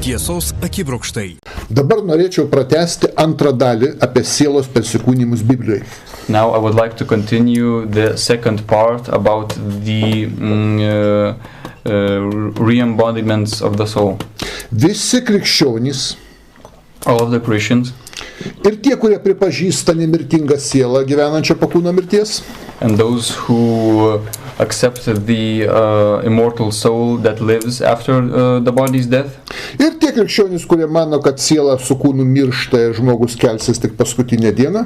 Tiesos akibrokštai. Dabar norėčiau pratęsti antrą dalį apie sielos persikūnijimus Biblijoje. Now I would like to continue the second part about the re-embodiments of the soul. Visi krikščionys All of the Christians ir tie, kurie pripažįsta nemirtingą sielą gyvenančią po kūno mirties, and those who accept the immortal soul that lives after the body's death, ir tie krikščionys, kurie mano, kad siela su kūnu miršta ir žmogus kelsis tik paskutinę dieną,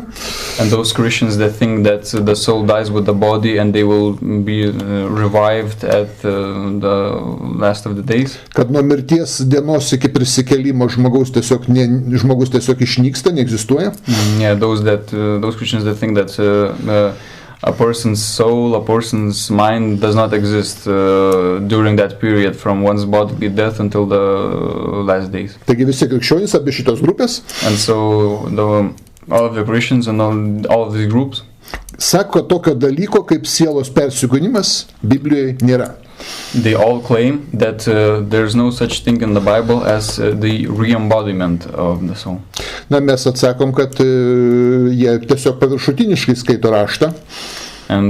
and those Christians that think that the soul dies with the body and they will be revived at the last of the days, kad nuo mirties dienos iki prisikėlimo žmogus tiesiog išnyksta, neegzistuoja. Yeah, those Christians that think that a person's soul, a person's mind does not exist during that period from one's bodily death until the last days. Taigi visi krikščionys, abi šitos grupės, And so all of the Christians and all of these groups sako, tokio dalyko kaip sielos persikūnijimas Biblijoje nėra. they all claim that there's no such thing in the Bible as the re-embodiment of the soul. Na, mes atsakom, kad jie tiesiog paviršutiniškai skaito raštą.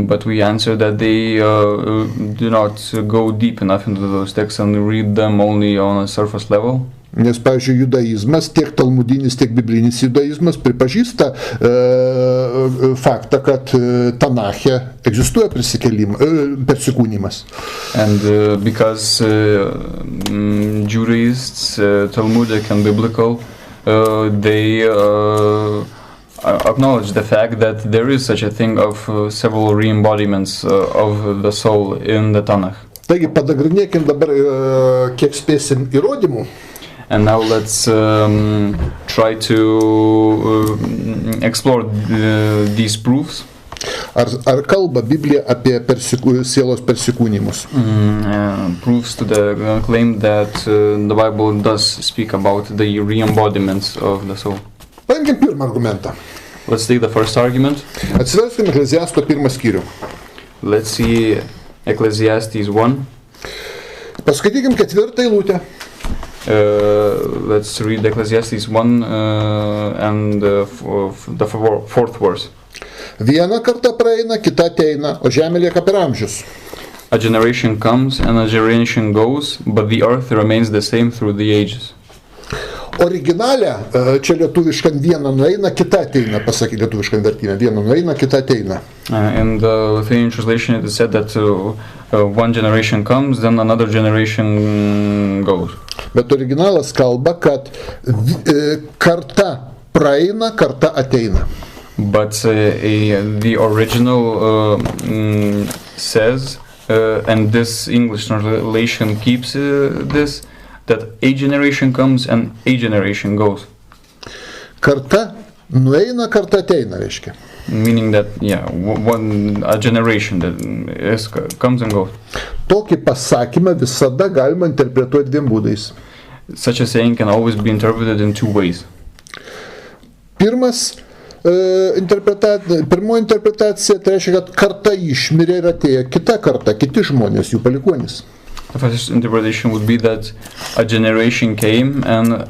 But we answer that they do not go deep enough into those texts and read them only on a surface level. Nes, pavyzdžiui, judaizmas, tiek talmudinis, tiek biblinis judaizmas pripažįsta faktą, kad Tanache egzistuoja persikūnijimas. And because Judaists, Talmudic and biblical, they acknowledge the fact that there is such a thing of several re-embodiments of the soul in the Tanakh. Taigi, padanagrinėkim dabar, kiek spėsim įrodymų. And now let's try to explore these proofs. Ar kalba Biblija apie sielos persikūnijimus? Proofs to the claim that the Bible does speak about the re-embodiments of the soul. Paimkim pirmą argumentą. Let's take the first argument. Atsiverskime Ekleziasto pirmą skyrių. Let's see Ecclesiastes 1. Paskaitykim 4 eilutę. Let's read Ecclesiastes 1 and the fourth verse. Viena karta praeina, kita ateina, o žemė lieka per amžius. A generation comes and a generation goes, but the earth remains the same through the ages. Originalė, čia lietuviškan viena nueina, kita ateina, pasakė lietuviškan vertime, viena nueina, kita ateina. In the Lithuanian translation it is said that one generation comes, then another generation goes. Bet originalas kalba, kad karta praeina, karta ateina. But the original says, and this English translation keeps this, that a generation comes and a generation goes. Karta nueina, karta ateina, reiškia. Meaning that, yeah, a generation that comes and goes. Tokį pasakymą visada galima interpretuoti dviem būdais. Such a saying can always be interpreted in two ways. Pirmoji interpretacija tai reiškia, kad karta išmirė ir atėjo kita karta, kiti žmonės, jų palikuonys. The first interpretation would be that a generation came and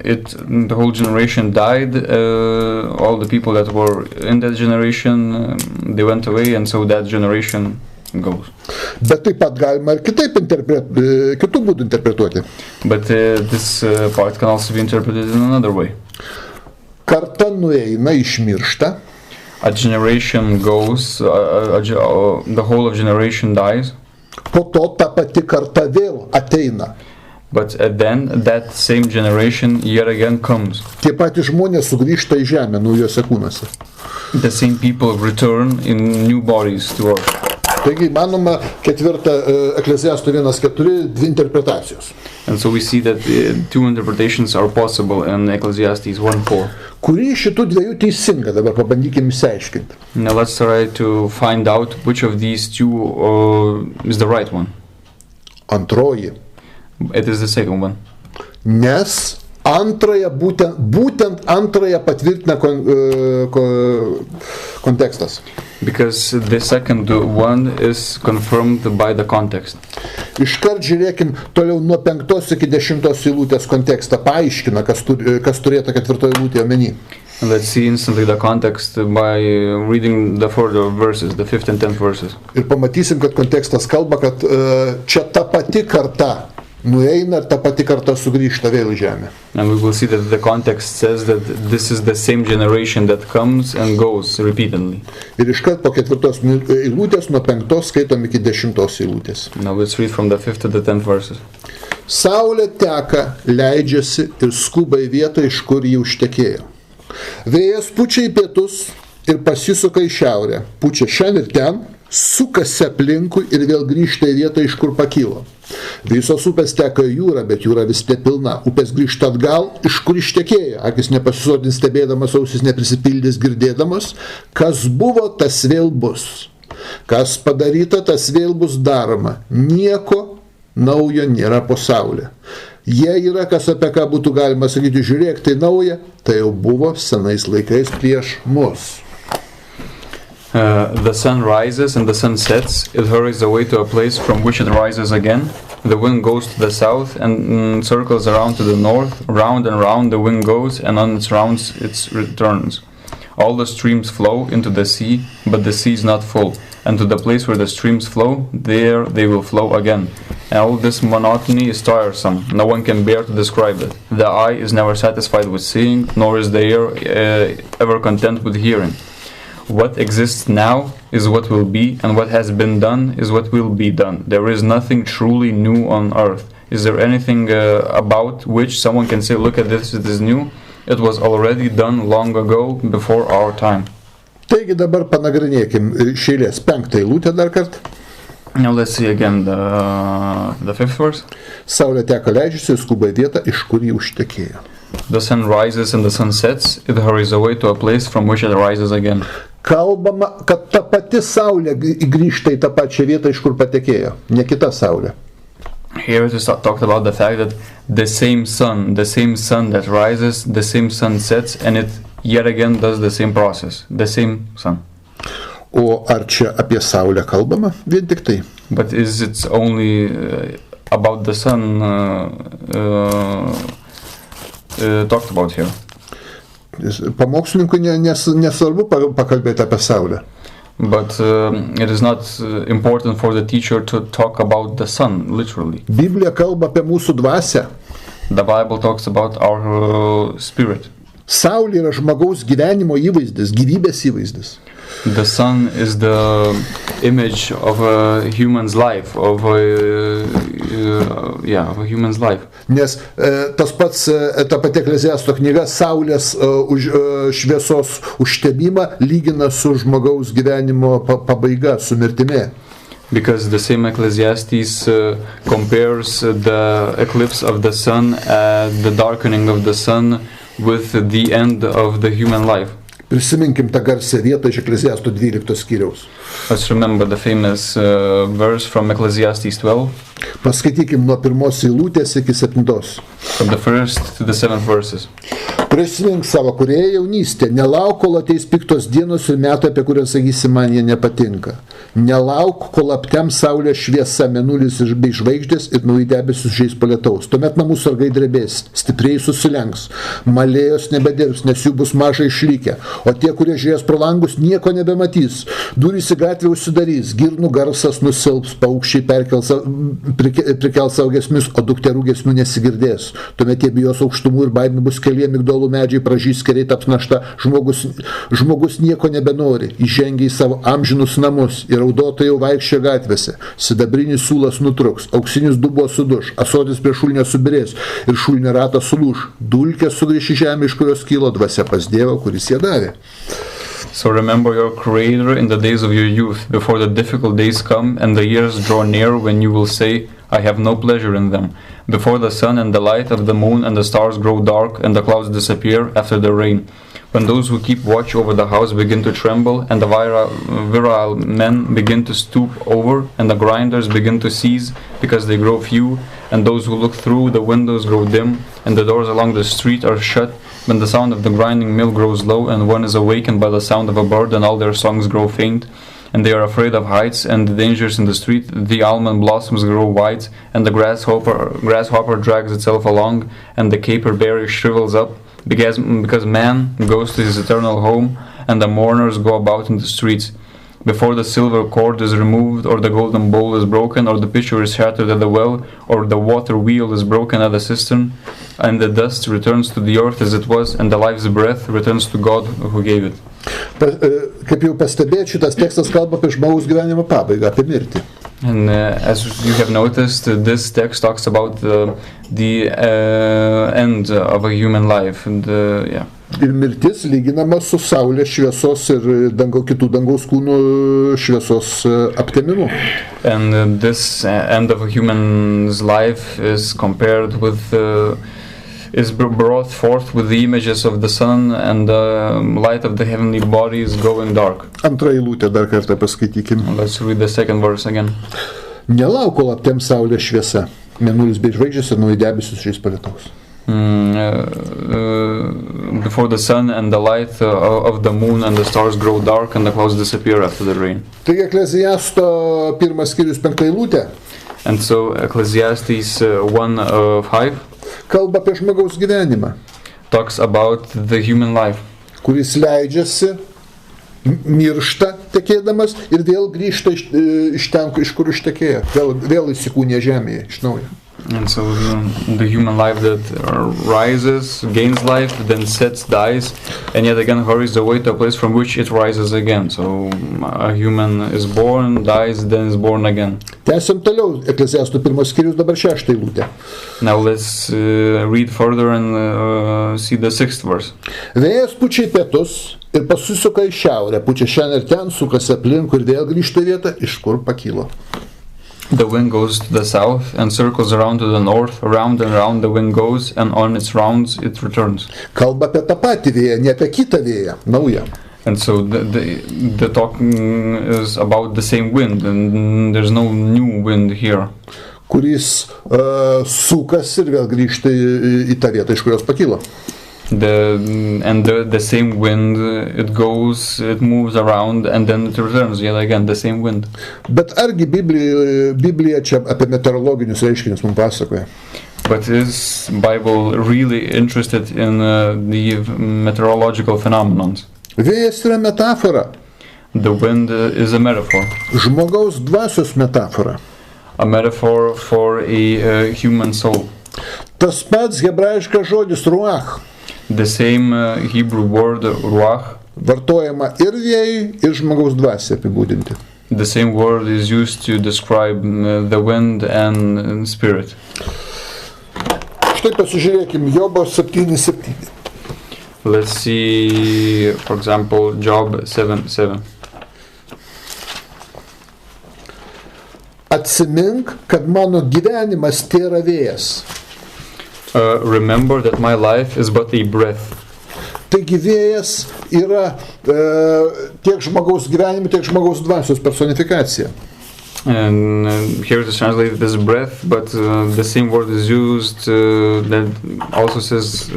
the whole generation died. All the people that were in that generation, they went away, and so that generation goes. Bet taip pat galima ir kitų būdų interpretuoti. But this part can also be interpreted in another way. Karta nueina, išmiršta. A generation goes, the whole of generation dies. Po to ta pati karta vėl ateina. But then that same generation yet again comes. Tie patys žmonės sugrįžta į žemę naujose kūnuose. The same people return in new bodies to earth. Taigi, manoma, 4 Eklesiasto 1:4 dvi interpretacijos. And so we see that two interpretations are possible in Ecclesiastes 1:4. Kuri šitų dviejų teisinga, dabar pabandykim išsiaiškinti. Now let's try to find out which of these two is the right one. Antroji. It is the second one. Nes antrąją, būtent antrąją patvirtina kontekstas. Because the second one is confirmed by the context. Iškart žiūrėkim toliau nuo 5 iki 10 eilutės kontekstą, paaiškina, kas turėtų 4 eilutė omeny. Let's see instantly the context by reading the further verses, the 5th and 10th verses. Ir pamatysim, kad kontekstas kalba, kad čia ta pati karta nueina ir ta pati karta sugrįžta vėl į žemę. And we will see that the context says that this is the same generation that comes and goes repeatedly. Ir iškart po 4 eilutės nuo 5 skaitom iki 10 eilutės. Now let's read from the 5th to the 10th verses. Saulė teka, leidžiasi ir skuba į vietą, iš kur ji užtekėjo. Vėjas pučia į pietus ir pasisuka į šiaurę, pučia šiandien ir ten, sukasi aplinkui ir vėl grįžta į vietą, iš kur pakilo. Visos upės teka į jūrą, bet jūra vis nepilna. Upės grįžta atgal, iš kur ištekėjo. Akis nepasisodins stebėdamas, ausis neprisipildys girdėdamas. Kas buvo, tas vėl bus. Kas padaryta, tas vėl bus daroma. Nieko naujo nėra po saulė. Jei yra kas, apie ką būtų galima sakyti, žiūrėk, tai nauja, tai jau buvo senais laikais prieš mus. The sun rises and the sun sets, it hurries away to a place from which it rises again. The wind goes to the south and circles around to the north. Round and round the wind goes, and on its rounds it returns. All the streams flow into the sea, but the sea is not full. And to the place where the streams flow, there they will flow again. And all this monotony is tiresome. No one can bear to describe it. The eye is never satisfied with seeing, nor is the ear ever content with hearing. What exists now is what will be, and what has been done is what will be done. There is nothing truly new on earth. Is there anything about which someone can say, look at this, it is new? It was already done long ago, before our time. Taigi dabar panagrinėkim iš eilės 5 eilutę dar kartą. Now let's see again the 5th verse. Saulė teka, leidžiasi, skuba į vietą, iš kur ji užtekėjo. The sun rises and the sun sets, it hurries away to a place from which it rises again. Kalbama, kad ta pati saulė grįžta į tą pačią vietą, iš kur patekėjo, ne kita saulė. Here it is talked about the fact that the same sun that rises, the same sun sets, and it yet again does the same process, the same sun. O ar čia apie saulę kalbama? Vien tik tai. But is it only about the sun talked about here? Pamokslininkui nesvarbu pakalbėti apie saulę. But it is not important for the teacher to talk about the sun, literally. Biblija kalba apie mūsų dvasią. The Bible talks about our spirit. Saulė yra žmogaus gyvenimo įvaizdis, gyvybės įvaizdis. The sun is the image of a human's life, of a human's life. Nes tas pats, ta pati Ekleziasto knyga Saulės šviesos užtemimą lygina su žmogaus gyvenimo pabaiga, su mirtimi. Because the same Ecclesiastes compares the eclipse of the sun, the darkening of the sun, with the end of the human life. Prisiminkim tą garsę vietą iš Ekleziasto 12 skyriaus. Let's remember the famous verse from Ecclesiastes 12. Paskaitykim nuo 1 eilutės iki 7. From the 1st to the 7th verses. Prisimink savo kūrėją jaunystę, nelauk, kol ateis piktos dienos ir metai, apie kurias sakysi, man jie nepatinka. Nelauk, kol aptems saulės šviesa, mėnulis bei žvaigždės ir nauji debesis užeis po lietaus. Tuomet namų sargai drebės, stipriai susilenks, malėjos nebedirbs, nes jų bus mažai išlikę, o tie, kurie žiūrės pro langus, nieko nebematys. Durys į gatvę užsidarys, girnų garsas nusilps, paukščiai prikels savo giesmius, o dukterų giesmių nesigirdės. Tuomet jie bijos aukštumų ir baimė bus kelyje, migdolų medžiai pražys, keliai taps našta, žmogus nieko nebenori, įžengia į savo amžinus namus ir raudotojai jau vaikščia gatvėse, sidabrinis siūlas nutruks, auksinis dubuo suduš, ąsotis prie šulinio subirės ir šulinio ratas sulūš, dulkės sugrįš į žemę, iš kurios kilo, dvasia pas Dievą, kuris ją davė. So remember your Creator in the days of your youth, before the difficult days come and the years draw near when you will say, I have no pleasure in them. Before the sun and the light of the moon and the stars grow dark and the clouds disappear after the rain. When those who keep watch over the house begin to tremble and the virile men begin to stoop over and the grinders begin to cease because they grow few and those who look through the windows grow dim and the doors along the street are shut, when the sound of the grinding mill grows low and one is awakened by the sound of a bird and all their songs grow faint, and they are afraid of heights and the dangers in the street. The almond blossoms grow white, and the grasshopper drags itself along, and the caper berry shrivels up, because man goes to his eternal home, and the mourners go about in the streets. Before the silver cord is removed, or the golden bowl is broken, or the pitcher is shattered at the well, or the water wheel is broken at the cistern, and the dust returns to the earth as it was, and the life's breath returns to God who gave it. Kaip jau pastebėjot, šitas tekstas kalba apie žmogaus gyvenimo pabaigą, apie mirtį. And as you have noticed, this text talks about the end of a human life. And, yeah. Ir mirtis lyginama su saulės šviesos ir kitų dangaus kūnų šviesos aptemimu. And this end of a human's life is compared with is brought forth with the images of the sun and the light of the heavenly bodies going dark. Antra eilutė dar kartą paskaitykim. Let's read the second verse again. Nelauk, kol aptems saulės šviesa, mėnulis bei žvaigždės ir nauji debesis išeis po lietaus. Before the sun and the light of the moon and the stars grow dark and the clouds disappear after the rain. Taigi Ekleziasto 1 skyrius 5 eilutė. And so Ecclesiastes 1:5 kalba apie žmogaus gyvenimą, talks about the human life, kuris leidžiasi, miršta tekėdamas ir vėl grįžta iš ten, iš kur ištekėjo, vėl įsikūnija žemėje iš naujo. And so the human life that rises, gains life, then sets, dies, and yet again hurries away to a place from which it rises again. So a human is born, dies, then is born again. Tęsiam toliau, Ekleziasto 1 skyrius dabar 6 eilutė. Now let's read further and see the 6th verse. Vėjas pučia į pietus ir pasisuka į šiaurę, pučia šiandien ir ten, sukasi aplink ir vėl grįžta į vietą, iš kur pakilo. The wind goes to the south and circles around to the north, around and around the wind goes, and on its rounds it returns. Kalba apie tą patį vėją, ne apie kitą vėją, naują. And so the talking is about the same wind, and there's no new wind here. Kuris sukasi ir vėl grįžta į tą vietą, iš kurios pakilo. The same wind, it goes, it moves around, and then it returns yet again, the same wind. Bet argi Biblija čia apie meteorologinius reiškinius mums pasakoja? But is Bible really interested in the meteorological phenomenon? Vėjas yra metafora. The wind is a metaphor. Žmogaus dvasios metafora. A metaphor for a human soul. Tas pats hebrajiškas žodis ruach. The same Hebrew word ruach. Vartojama ir vėjai, ir žmogaus dvasiai apibūdinti. The same word is used to describe the wind and spirit. Štai pasižiūrėkim, Jobo 7:7. Let's see, for example, Job 7:7. Atsimink, kad mano gyvenimas tėra vėjas. Remember that my life is but a breath. Taigi vėjas yra tiek žmogaus gyvenimo, tiek žmogaus dvasios personifikacija. And here it is translated as breath, but the same word is used that also says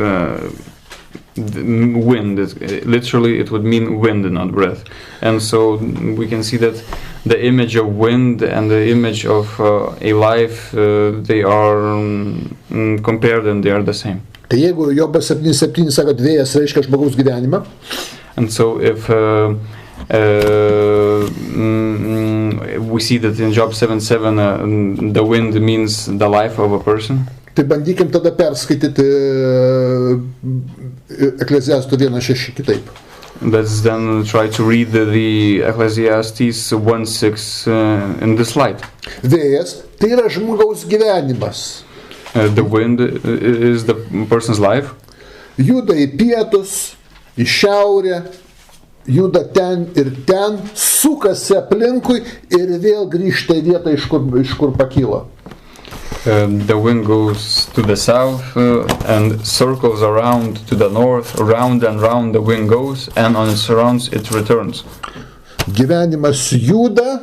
wind. Literally it would mean wind, not breath. And so we can see that the image of wind and the image of a life, they are compared and they are the same. Tai jeigu Jobas 7:7 sako, kad vėjas reiškia žmogaus gyvenimą, and so if we see that in Job 7:7 the wind means the life of a person, tai bandykim tada perskaityti Ekleziasto 1:6 kitaip. Let's then try to read the Ecclesiastes 1:6 in this light. Vėjas tai yra žmogaus gyvenimas. The wind is the person's life. Juda į pietus, į šiaurę, juda ten ir ten, sukasi aplinkui ir vėl grįžta į vietą, iš kur pakilo. The wind goes to the south and circles around to the north, round and round the wind goes, and on its rounds it returns. Gyvenimas juda,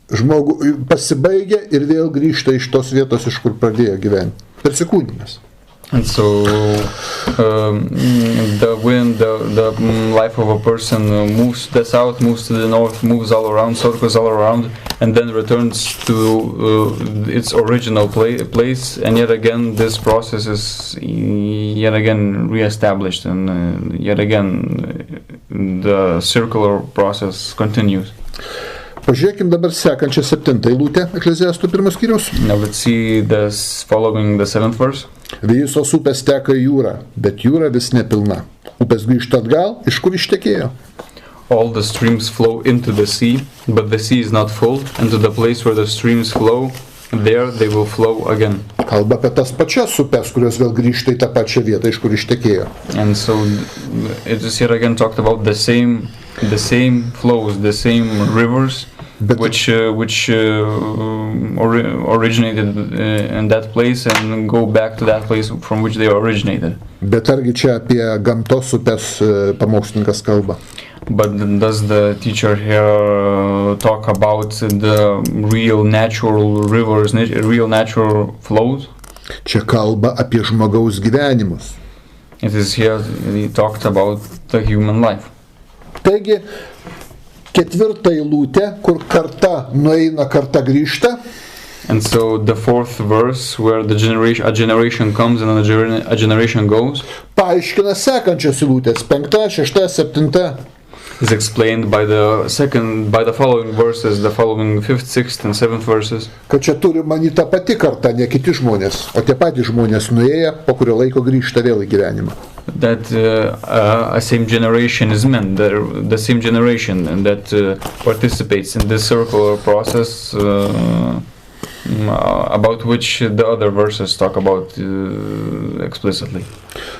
žmogus pasibaigia ir vėl grįžta iš tos vietos, iš kur pradėjo gyventi. Persikūnijimas. And so the wind, the life of a person moves to the south, moves to the north, moves all around, circles all around, and then returns to its original place. And yet again, this process is yet again reestablished, and yet again the circular process continues. Pažiūrėkim dabar sekančią 7 eilutę Ekleziastų 1 skyriaus. Now let's see this following the 7th verse. Visos upės teka į jūrą, bet jūra vis nepilna. Upės grįžta atgal, iš kur ištekėjo. All the streams flow into the sea, but the sea is not full, and to the place where the streams flow, there they will flow again. Kalba apie tas pačias upės, kurios vėl grįžta į tą pačią vietą, iš kur ištekėjo. And so it is here again talked about the same flows, the same rivers, which originated in that place and go back to that place from which they originated. Bet argi čia apie gamtos upės pamokslininkas kalba? But does the teacher here talk about the real natural rivers, real natural flows? Čia kalba apie žmogaus gyvenimus. It is here he talked about the human life. Taigi, 4 eilutė, kur karta nueina, karta grįžta. And so the 4th verse, where a generation comes and a generation goes, Paaiškina sekančios eilutės, 5, 6, 7. is explained by the following verses, the following 5th, 6th, and 7th verses. Kad čia turi manyti ta pati karta, ne kiti žmonės, o tie patys žmonės nuėję, po kurio laiko grįžta vėl į gyvenimą. That a same generation is meant, the same generation, and that participates in this circular process about which the other verses talk about explicitly.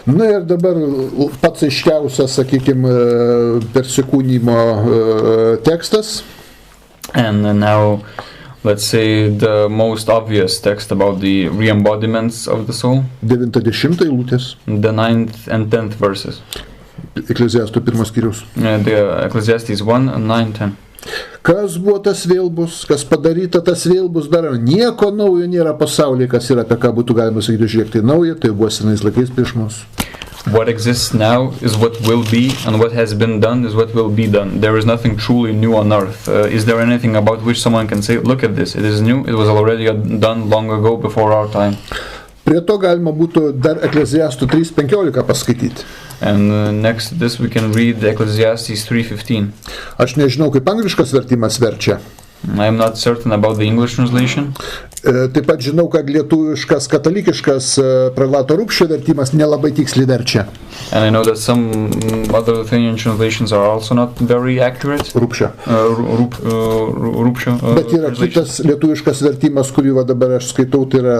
Na ir dabar pats aiškiausias, sakykime, persikūnijimo tekstas. And now let's say the most obvious text about the re-embodiments of the soul. 90 eilutės. The 9th and 10th verses. Ekleziastų 1 skyriaus. The Ecclesiastes 1, 9, 10. Kas buvo, tas vėl bus, kas padaryta, tas vėl bus daroma. Nieko naujo nėra pasaulyje, kas yra, apie ką būtų galima sakyti, žiūrėk, tai nauja, tai buvo senais laikais prieš mus. What exists now is what will be, and what has been done is what will be done. There is nothing truly new on earth. Is there anything about which someone can say, look at this, it is new, it was already done long ago before our time? Prie to galima būtų dar Ekleziastų 3.15 paskaityti. And next to this we can read Ecclesiastes 3:15. Aš nežinau, kaip angliškas vertimas verčia. I am not certain about the English translation. Taip pat žinau, kad lietuviškas katalikiškas prelato Rupščio vertimas nelabai tiksliai verčia. And I know that some other Lithuanian translations are also not very accurate. Rupščio. Rupščio. Bet yra kitas lietuviškas vertimas, kurį va dabar aš skaitau, tai yra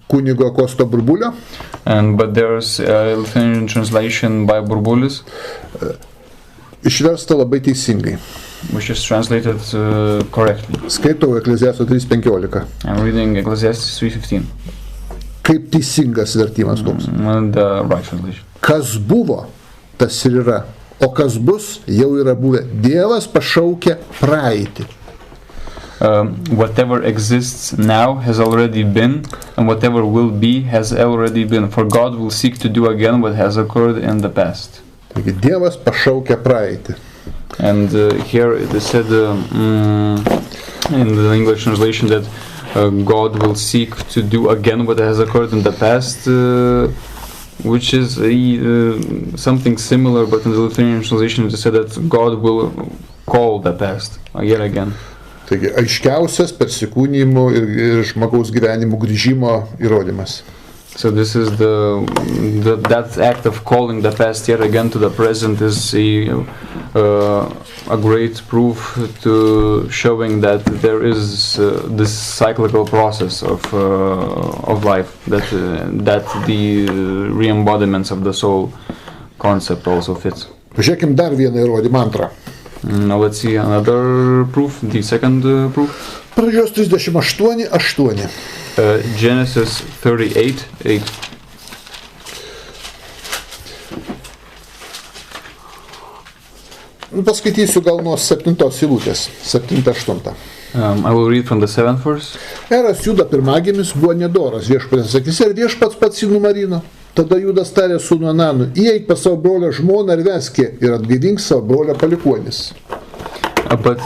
kunigo Kosto Burbulio. But there's a Lithuanian translation by Burbulis. Išversta labai teisingai. Which is translated correctly. Skaitau Ekleziastų 3.15. I'm reading Ecclesiastes 3:15. Kaip teisingas vertimas koks. The right translation. Kas buvo, tas ir yra. O kas bus, jau yra buvę. Dievas pašaukia praeitį. Whatever exists now has already been, and whatever will be has already been. For God will seek to do again what has occurred in the past. Taigi Dievas pašaukia praeitį. And here it is said in the English translation that God will seek to do again what has occurred in the past, which is something similar, but in the Lithuanian translation it is said that God will call the past yet again. Taigi aiškiausias persikūnijimų ir žmogaus gyvenimų grįžimo įrodymas. So this is that act of calling the past yet again to the present is a great proof to showing that there is this cyclical process of life, that the re-embodiments of the soul concept also fits. Pažiūrėkim dar vieną įrodymą, antrą. Now let's see another proof, the second proof. Pradžios 38:8. Genesis 38:8. Paskaitysiu gal nuo 7 eilutės, 7-8. I will read from the 7th verse. Eras Juda pirmagimis buvo nedoras viešpatės akise ir viešpats pats jį numarino. Tada Judas tarė sūnui Ananui, įeik pas savo brolio žmoną ir vesk ir atgaivink savo brolio palikuonis. But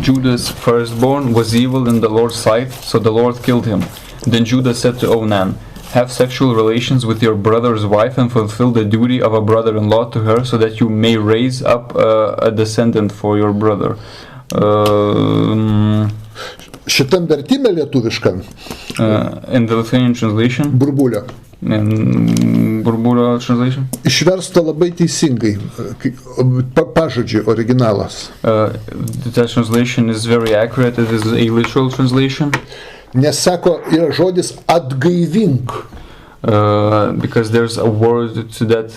Judah's firstborn, was evil in the Lord's sight, so the Lord killed him. Then Judah said to Onan, have sexual relations with your brother's wife and fulfill the duty of a brother-in-law to her, so that you may raise up a descendant for your brother. Šitam vertime lietuviškam. In the Lithuanian translation. Burbulio. In Burbulio translation. Išversta labai teisingai, pažodžiai originalas. The translation is very accurate. It is a literal translation. Nes sako, yra žodis atgaivink. Because there's a word to that,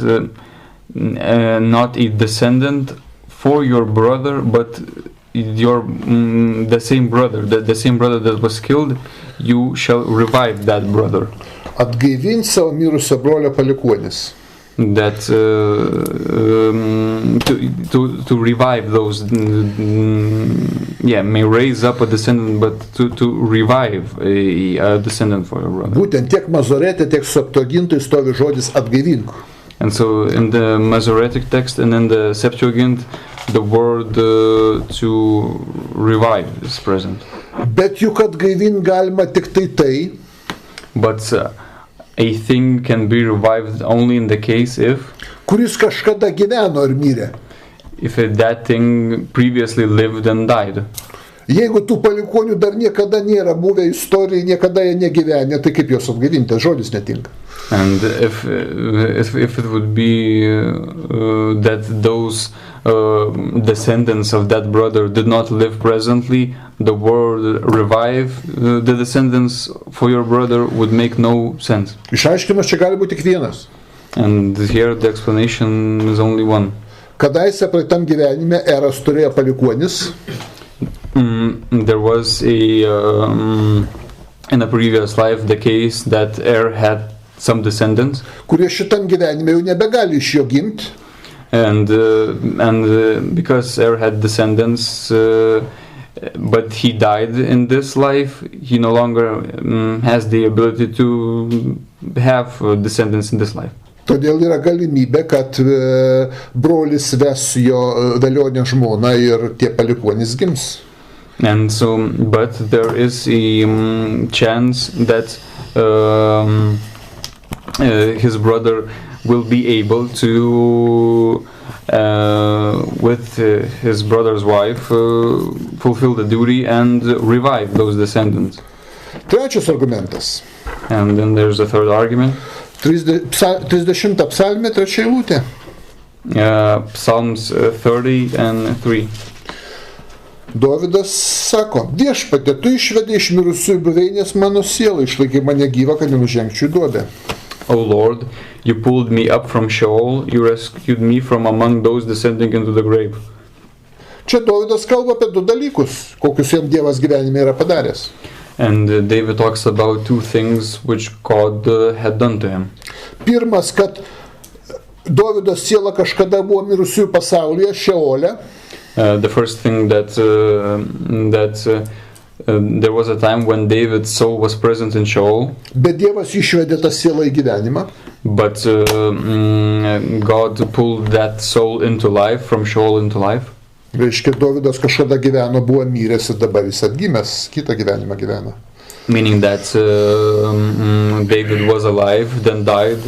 not a descendant for your brother, but the same brother, the same brother that was killed, you shall revive that brother. Atgaivink savo mirusio brolio palikuonis. That to revive those, may raise up a descendant, but to revive a descendant for your brother. Būtent tiek Mazorete, tiek Septuagintoje stovi žodis atgaivink. And so in the Masoretic text and in the Septuagint, the word to revive is present. Bet juk atgaivint galima tik tai. But a thing can be revived only in the case if kuris kažkada gyveno ir mirė. If that thing previously lived and died. Jeigu tų palikonių dar niekada nėra buvę istorijai, niekada jie negyvenė, tai kaip juos atgaivinti, žodis netinka. And if it would be that those descendants of that brother did not live presently, the word revive the descendants for your brother would make no sense. Išaiškinimas čia gali būti tik vienas. And here the explanation is only one. Kadaise praeitam gyvenime Eras turėjo palikuonis. There was in a previous life the case that had some descendants, kurie šitam gyvenime jau nebegali iš jo gimti. And because had descendants, but he died in this life, he no longer has the ability to have descendants in this life. Todėl yra galimybė, kad brolis ves jo velionę žmoną ir tie palikuonys gims. And so, but there is a chance that his brother will be able to, with his brother's wife, fulfill the duty and revive those descendants. Trečias argumentas. And then there's the third argument. 30 psalmė, trečia eilutė. Psalms 30 and 3. Dovydas sako, viešpatie, tu išvedei iš mirusiųjų buveinės mano sielą, išlaikei mane gyvą, kad nenužengčiau į duobę. O Lord, you pulled me up from Sheol, you rescued me from among those descending into the grave. Čia Dovydas kalba apie du dalykus, kokius jam Dievas gyvenime yra padaręs. And David talks about two things which God had done to him. Pirmas, kad Dovydo siela kažkada buvo mirusiųjų pasaulyje, Šeole. The first thing that there was a time when David's soul was present in Sheol. Bet Dievas išvedė tą sielą į gyvenimą. But God pulled that soul into life, from Sheol into life. Reiškia, Dovydas kažkada gyveno, buvo miręs ir dabar jis atgimęs, kitą gyvenimą gyvena. Meaning that David was alive, then died,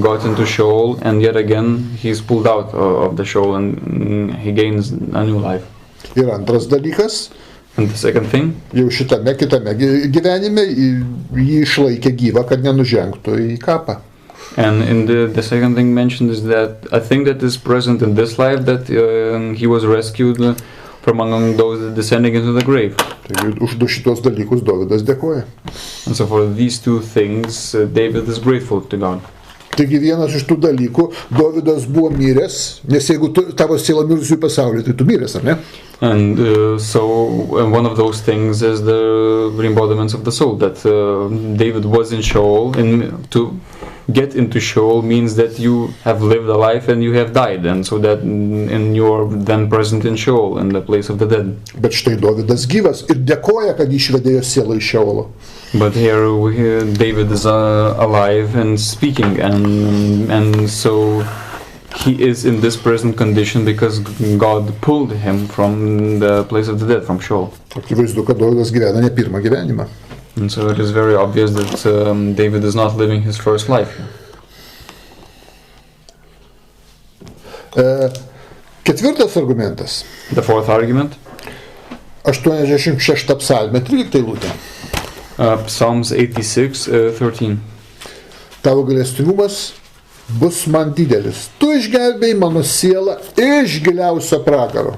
got into Sheol, and yet again he's pulled out of the Sheol and he gains a new life. Ir antras dalykas. And the second thing. Jau šitame kitame gyvenime jį išlaikė gyvą, kad nenužengtų į kapą. And in the second thing mentioned is that a thing that is present in this life, that he was rescued from among those descending into the grave. Taigi už du šitos dalykus Dovydas dėkoja. And so for these two things, David is grateful to God. Taigi vienas iš tų dalykų, Dovydas buvo miręs, nes jeigu tavo siela mirusiųjų pasaulyje, tai tu miręs, ar ne? And one of those things is the embodiments of the soul, that David was in Sheol, get into Sheol means that you have lived a life and you have died, and so that and you're then present in Sheol, in the place of the dead. Bet štai Dovydas gyvas ir dėkoja, kad išvedė jo sielą iš Šeolo. But here David is alive and speaking, and so he is in this present condition because God pulled him from the place of the dead, from Sheol. Akivaizdu, kad Dovydas gyvena ne pirmą gyvenimą. And so it is very obvious that David is not living his first life. Ketvirtas argumentas. The fourth argument. 86 psalmė, 13 eilutė. Psalms 86, 13. Tavo gailestingumas bus man didelis. Tu išgelbėjai mano sielą iš giliausio pragaro.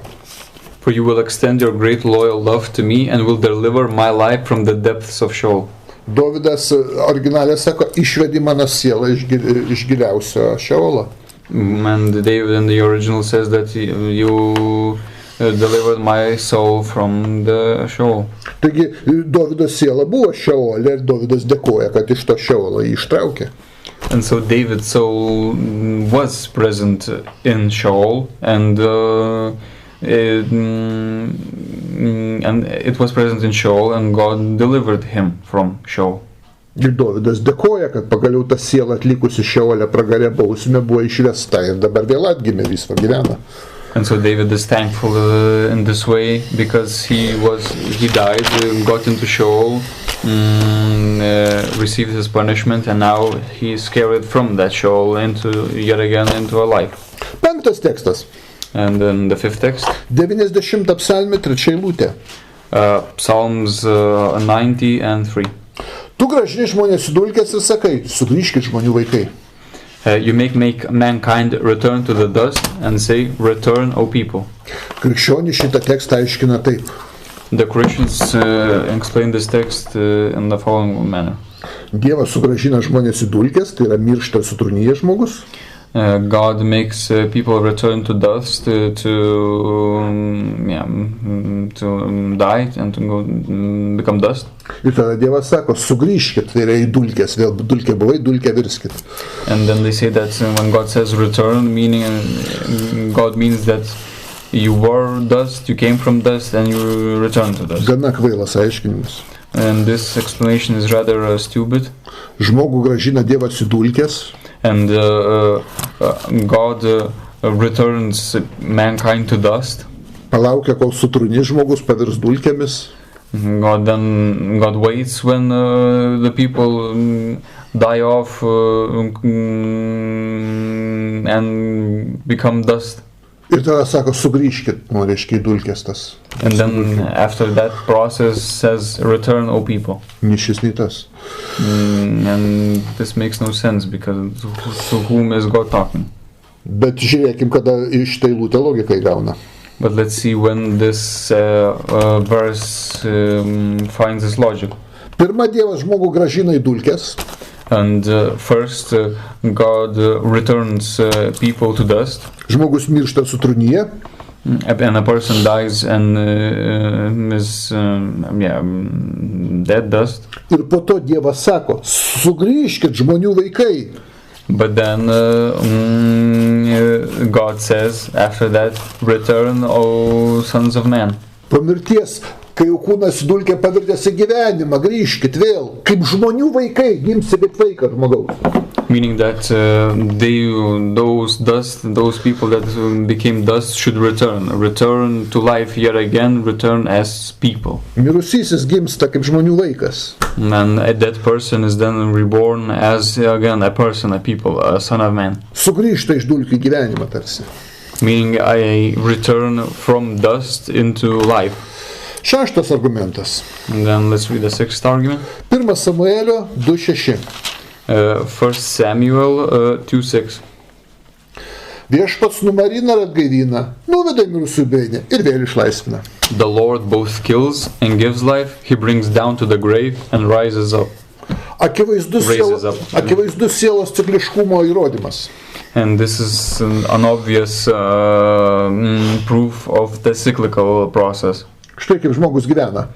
For you will extend your great loyal love to me and will deliver my life from the depths of Sheol. Dovydas originalė sako, išvedi mano sielą iš giliausio Šeolo. And David in the original says that you delivered my soul from the Sheol. Taigi Dovydo siela buvo Šeolė ir Dovydas dėkoja, kad iš to Šeolo jį ištraukė. And so David's soul was present in Sheol, and it was present in Sheol, and God delivered him from Sheol. Ir Dovydas dėkoja, kad pagaliau ta siela atlikusi Šeolę pragarę bausmę buvo išvesta ir dabar vėl atgimė, viską gyvena. And so David is thankful in this way because he died, got into Sheol, received his punishment, and now he is carried from that Sheol yet again into a life. Penktas tekstas. And then the fifth text. 90 psalmė, 3 eilutė. Psalms 90 and 3. Tu grąžini žmonės sudulkės ir sakai, sugrįžkit žmonių vaikai. You make mankind return to the dust and say, return, O people. Krikščionys šitą tekstą aiškina taip. The Christians explain this text in the following manner. Dievas sugrąžina žmonės į dulkes, tai yra miršta ir sutrūnyja žmogus. God makes people return to dust to die and to become dust. Ir tada Dievas sako, sugrįžkit, tai yra į dulkes, vėl dulkė buvai, dulkė virskit. And then they say that when God says return, God means that you were dust, you came from dust, and you return to dust. Gana kvailas aiškinimas. And this explanation is rather stupid. Žmogų grąžina Dievas į dulkes. And God returns mankind to dust. Palaukia, kol sutrūni žmogus, pavirs dulkėmis. God waits when the people die off and become dust. Ir tada sako, sugrįžkit, reiškia į dulkes tas. And then after that process says, return, O people. Ni šis, ni tas. And this makes no sense because to whom is God talking? Bet žiūrėkim, kada iš tai eilutė logika įgauna. But let's see when this verse finds its logic. Pirma, Dievas žmogų grąžina į dulkes. And first, God returns people to dust. Žmogus miršta sutrūnyje. And a person dies and is dead dust. Ir po to Dievas sako, sugrįžkit žmonių vaikai. But then God says after that, return, O sons of man. Po mirties, kai jau kūnas dulkė pavirtęs į gyvenimą, grįžkit vėl, kaip žmonių vaikai, gimsi kaip vaikas žmogaus. Meaning that those people that became dust should return to life yet again, return as people. Mirusysis gimsta kaip žmonių vaikas. And that person is then reborn as again a person, a people, a son of man. Sugrįžta iš dulkių į gyvenimą tarsi. Meaning I return from dust into life. Šeštas argumentas. And then let's read the sixth argument. 1 Samuelio 2:6. 1 Samuel 2:6. Viešpats numarina ir atgaivina, nuveda mirusių bėnę ir vėl išlaisvina. The Lord both kills and gives life, he brings down to the grave and rises up. Akivaizdus sielos cikliškumo įrodymas. And this is an obvious proof of the cyclical process. Štai kaip žmogus gyvena.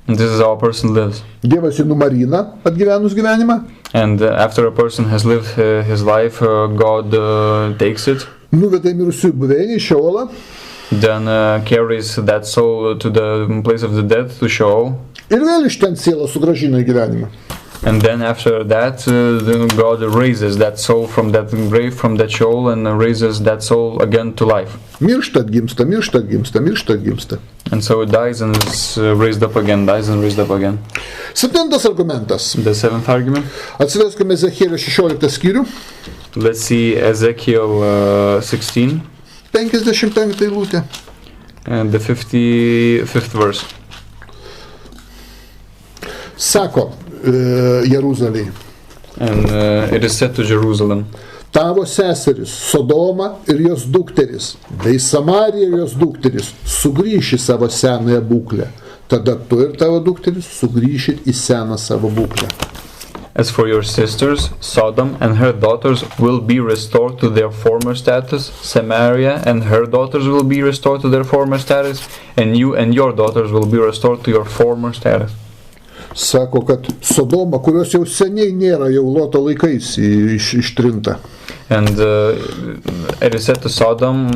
And this is how a person lives. Dievas jį numarina atgyvenus gyvenimą. And after a person has lived his life, God takes it. Nuveda į mirusiųjų buveinį, į Šeolą. Then carries that soul to the place of the dead, to Sheol. Ir vėl iš ten sielą sugrąžina į gyvenimą. And then after that, God raises that soul from that grave, from that Sheol, and raises that soul again to life. Miršta atgimsta, miršta atgimsta, miršta atgimsta. And so it dies and is raised up again, dies and raised up again. 7 argumentas. The seventh argument. Atsiverskime Ezechielio 16 skyrių. Let's see Ezekiel 16. 55 eilutė. And the 55th verse. Sako Jeruzalei. And it is said to Jerusalem. Tavo seseris, Sodoma ir jos dukteris, bei Samarija ir jos dukteris, sugrįš į savo senąją būklę. Tada tu ir tavo dukteris sugrįšit į seną savo būklę. As for your sisters, Sodom and her daughters will be restored to their former status. Samaria and her daughters will be restored to their former status. And you and your daughters will be restored to your former status. Sako, kad Sodoma, kurios jau seniai nėra, jau Loto laikais ištrinta. And it is said to Sodom,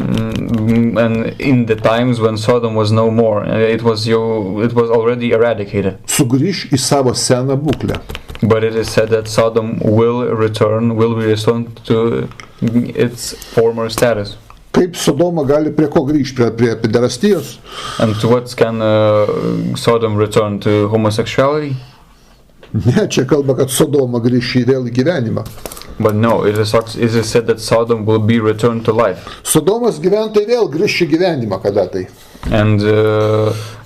and in the times when Sodom was no more, it was already eradicated. Sugrįš į savo seną būklę. But it is said that Sodom will be restored to its former status. Kaip Sodoma gali prie ko grįžti? Prie pederastijos? And to what can Sodom return? To homosexuality? Ne, čia kalba, kad Sodoma grįš į vėl į gyvenimą. But no, it is said that Sodom will be returned to life. Sodomos gyventojai vėl grįš į gyvenimą kada tai. And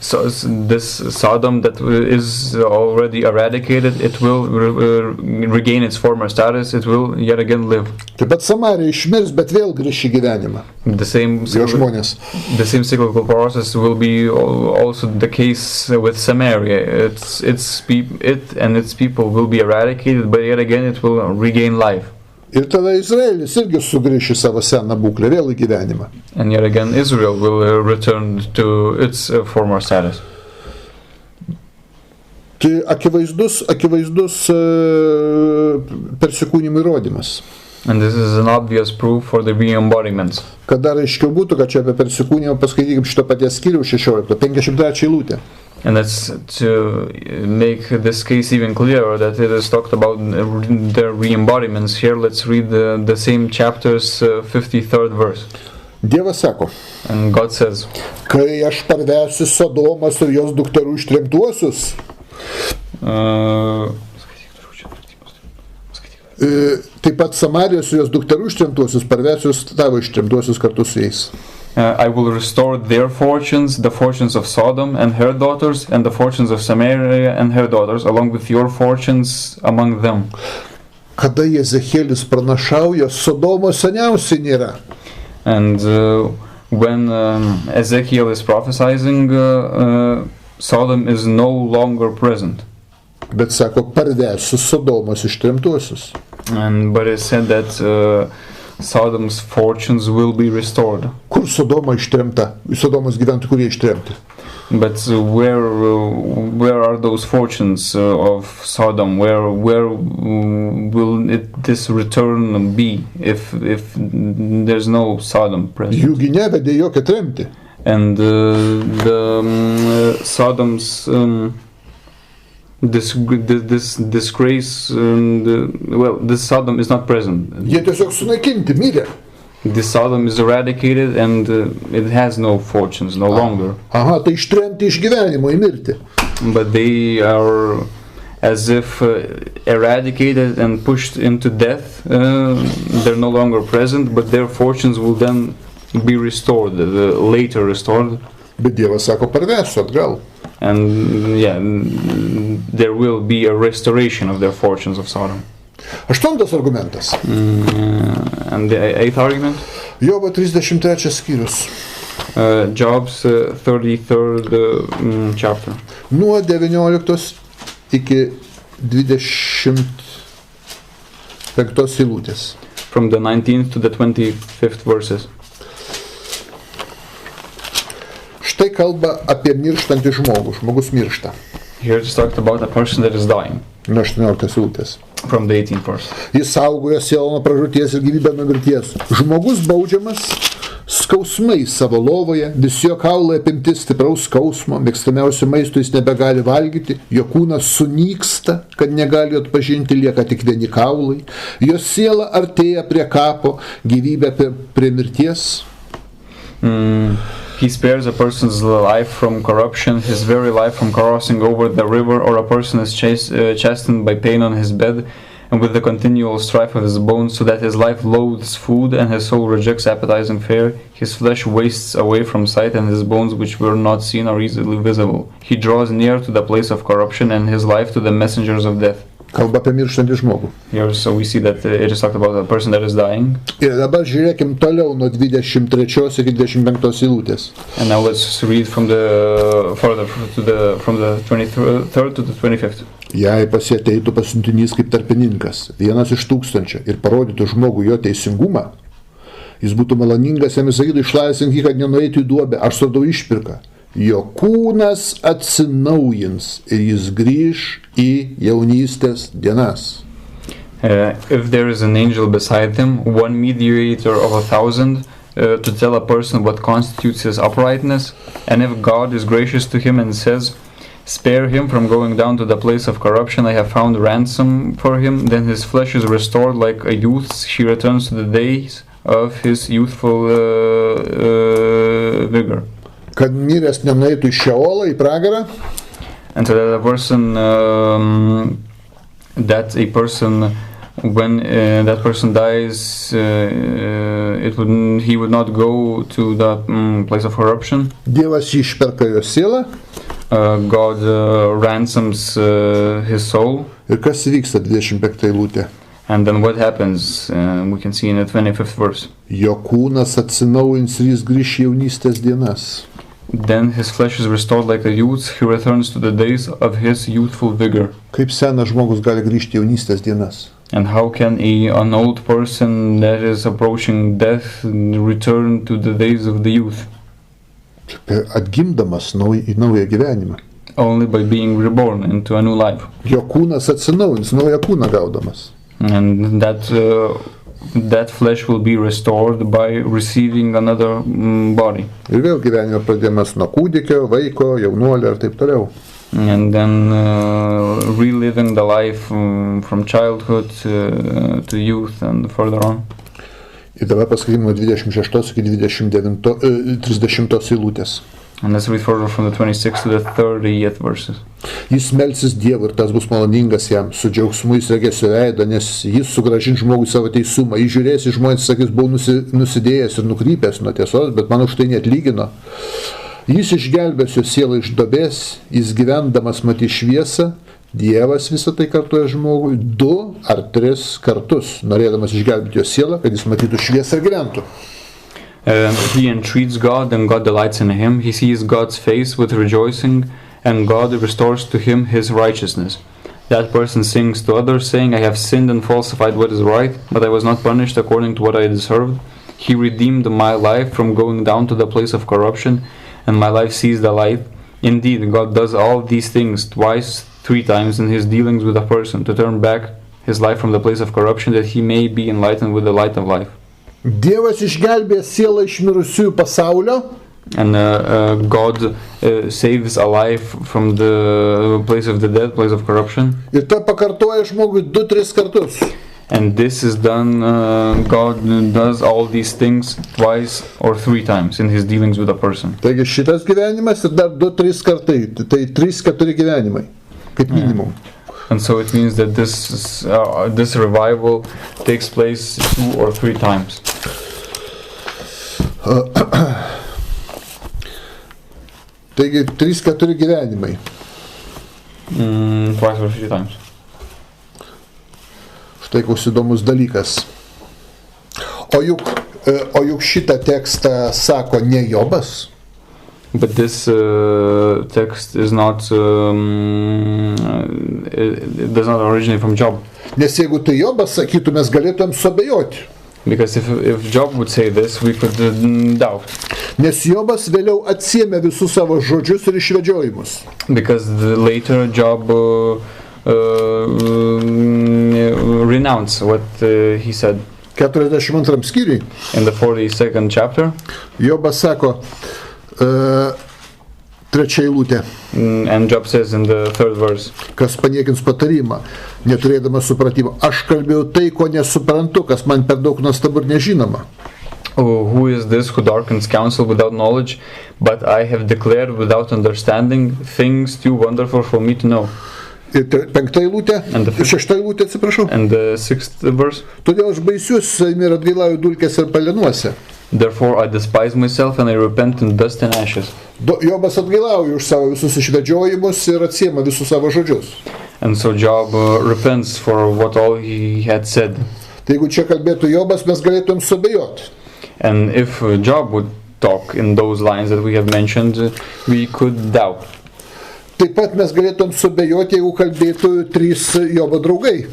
so this Sodom that is already eradicated, it will regain its former status, it will yet again live. Taip pat Samarija išmirs, bet vėl grįš į gyvenimą. The same cyclical process will be also the case with Samaria. It and its people will be eradicated, but yet again it will regain life. Ir tada Izraelis irgi sugrįš į savo seną būklę, vėl į gyvenimą. And yet again Israel will return to its former status. Tai akivaizdus persikūnijimų įrodymas. And this is an obvious proof for the re-embodiments. Kad dar aiškiau būtų, kad čia apie persikūnijimą paskaitykim šito paties skyriaus 16, 53 eilutė. And that's to make this case even clearer that it is talked about the re-embodiments. Here let's read the same chapter's 53rd verse. Dievas sako, and God says, kai aš parvesiu Sodomas ir jos dukterų ištremtuosius, taip pat Samarijos ir jos dukterų ištremtuosius parvesiu tavo ištremtuosius kartu su jais. I will restore their fortunes, the fortunes of Sodom and her daughters, and the fortunes of Samaria and her daughters, along with your fortunes among them. Kada Ezekielis pranašauja, Sodomos seniausiai nėra. And when Ezekiel is prophesying, Sodom is no longer present. Bet sako, parvesiu Sodomos ištremtuosius. But it said that Sodom's fortunes will be restored. Kur Sodoma ištremta? Sodomos gyventojai kurie ištremti? But where are those fortunes of Sodom? Where will this return be if there's no Sodom present? Jų nevedė jokią tremtį. And Sodom's this disgrace, this Sodom is not present. Jie tiesiog sunaikinti, mirė. This Sodom is eradicated and it has no fortunes no longer. Aha, tai ištremti iš gyvenimo į mirtį. But they are as if eradicated and pushed into death. They're no longer present, but their fortunes will then be restored, later restored. Bet Dievas sako, parvesiu atgal. And there will be a restoration of their fortunes of Sodom. 8 argumentas. And the 8th argument? Jobo 33 skyrius. Job's 33rd chapter. Nuo 19 iki 25 eilutės. From the 19th to the 25th verses. Štai kalba apie mirštantį žmogų. Žmogus miršta. Here it's talked about a person that is dying. Nuo 18 eilutės. From the 18th verse. Jis saugojo sielą nuo pražūties ir gyvybę nuo mirties. Žmogus baudžiamas skausmai savo lovoje, visi jo kaulai apimti stipraus skausmo, mėgstamiausių maistų jis nebegali valgyti, jo kūnas sunyksta, kad negali jo atpažinti, lieka tik vieni kaulai, jo siela artėja prie kapo, gyvybė prie mirties. He spares a person's life from corruption, his very life from crossing over the river, or a person is chastened by pain on his bed, and with the continual strife of his bones, so that his life loathes food, and his soul rejects appetizing fare. His flesh wastes away from sight, and his bones which were not seen are easily visible. He draws near to the place of corruption, and his life to the messengers of death. Kalba apie mirštantį žmogų. Here, so we see that it is talked about a person that is dying. Ir dabar žiūrėkim toliau nuo 23 iki 25 eilutės. And now let's read from the 23rd to the 25th. Jei pas jį ateitų pasiuntinys kaip tarpininkas, vienas iš 1000, ir parodytų žmogui jo teisingumą, jis būtų maloningas, jam sakytų, išlaisvink jį, kad nenueitų į duobę, aš suradau išpirką. Jo kūnas atsinaujins ir jis grįž į jaunystės dienas. If there is an angel beside him, one mediator of 1,000, to tell a person what constitutes his uprightness, and if God is gracious to him and says, spare him from going down to the place of corruption, I have found ransom for him, then his flesh is restored like a youth's, he returns to the days of his youthful vigor. Kad miręs nenueitų į Šeolą, į pragarą. And so that a person, when that person dies, he would not go to the place of corruption. Dievas išperka jo sielą. God ransoms his soul. Ir kas vyksta 25 eilutė? And then what happens? We can see in the 25th verse. Jo kūnas atsinaujins ir jis grįš į jaunystės dienas. Then his flesh is restored like a youth, he returns to the days of his youthful vigor. Kaip senas žmogus gali grįžti į jaunystės dienas? And how can an old person that is approaching death return to the days of the youth? Atgimdamas į naują gyvenimą. Only by being reborn into a new life. Jo kūnas atsinaujins, naują kūną gaudamas. And that flesh will be restored by receiving another body. Ir vėl gyvenimo pradėjimas nuo kūdikio, vaiko, jaunuolio ir taip toliau. And then reliving the life from childhood to youth and further on. Ir dabar paskaitykime nuo 26 iki 30 eilutės. And let's read further from the 26th to the 30th verses. Jis melsis Dievui ir tas bus maloningas jam, su džiaugsmu jis regės jo veidą, nes jis sugrąžins žmogui savo teisumą. Jis žiūrės į žmonės, sakys, buvau nusidėjęs ir nukrypęs nuo tiesos, bet man už tai neatlygino. Jis išgelbės jo sielą iš duobės, jis gyvendamas matys šviesą. Dievas visą tai kartuoja žmogui 2 ar 3 kartus, norėdamas išgelbėti jo sielą, kad jis matytų šviesą ir gyventų. He entreats God, and God delights in him. He sees God's face with rejoicing, and God restores to him his righteousness. That person sings to others, saying, I have sinned and falsified what is right, but I was not punished according to what I deserved. He redeemed my life from going down to the place of corruption, and my life sees the light. Indeed, God does all these things twice, 3 times in his dealings with a person, to turn back his life from the place of corruption, that he may be enlightened with the light of life. Dievas išgelbės sielą iš mirusiųjų pasaulio. And God saves a life from the place of the dead, place of corruption. Ir tą pakartoja žmogui 2-3 kartus. And this is done, God does all these things twice or 3 times in his dealings with a person. Taigi šitas gyvenimas ir dar 2-3 kartai, tai 3-4 gyvenimai, kaip minimum. And so it means that this revival takes place 2 or 3 times. Taigi 3-4 gyvenimai. Twice or 3 times. Štai koks įdomus dalykas. O juk šitą tekstą sako ne Jobas. But this text is not it does not originate from Job. Nes jeigu tai Jobas sakytų, mes galėtumėm suabejoti. Because if Job would say this, we could doubt. Nes Jobas vėliau atsiėmė visus savo žodžius ir išvedžiojimus. Because later Job renounced what he said. 42 skyriui. In the 42nd chapter. Jobas sako, trečia eilutė. And Job says in the 3rd verse. Kas paniekins patarimą, neturėdamas supratimo. Aš kalbėjau tai, ko nesuprantu, kas man per daug nuostabu ir nežinoma. Oh, who is this who darkens counsel without knowledge? But I have declared without understanding things too wonderful for me to know. Ir penkta eilutė, šešta eilutė, atsiprašau. And the 6th verse. Todėl aš baisius ir atgailauju dulkės ir pelenuose. Therefore I despise myself and I repent in dust and ashes. Jobas atgailauja už savo visus išvedžiojimus ir atsiema visus savo žodžius. And so Job repents for what all he had said. Tai jeigu čia kalbėtų Jobas, mes galėtum suabejoti. And if Job would talk in those lines that we have mentioned, we could doubt. Taip pat mes galėtum suabejoti, jeigu kalbėtų 3 Jobo draugai.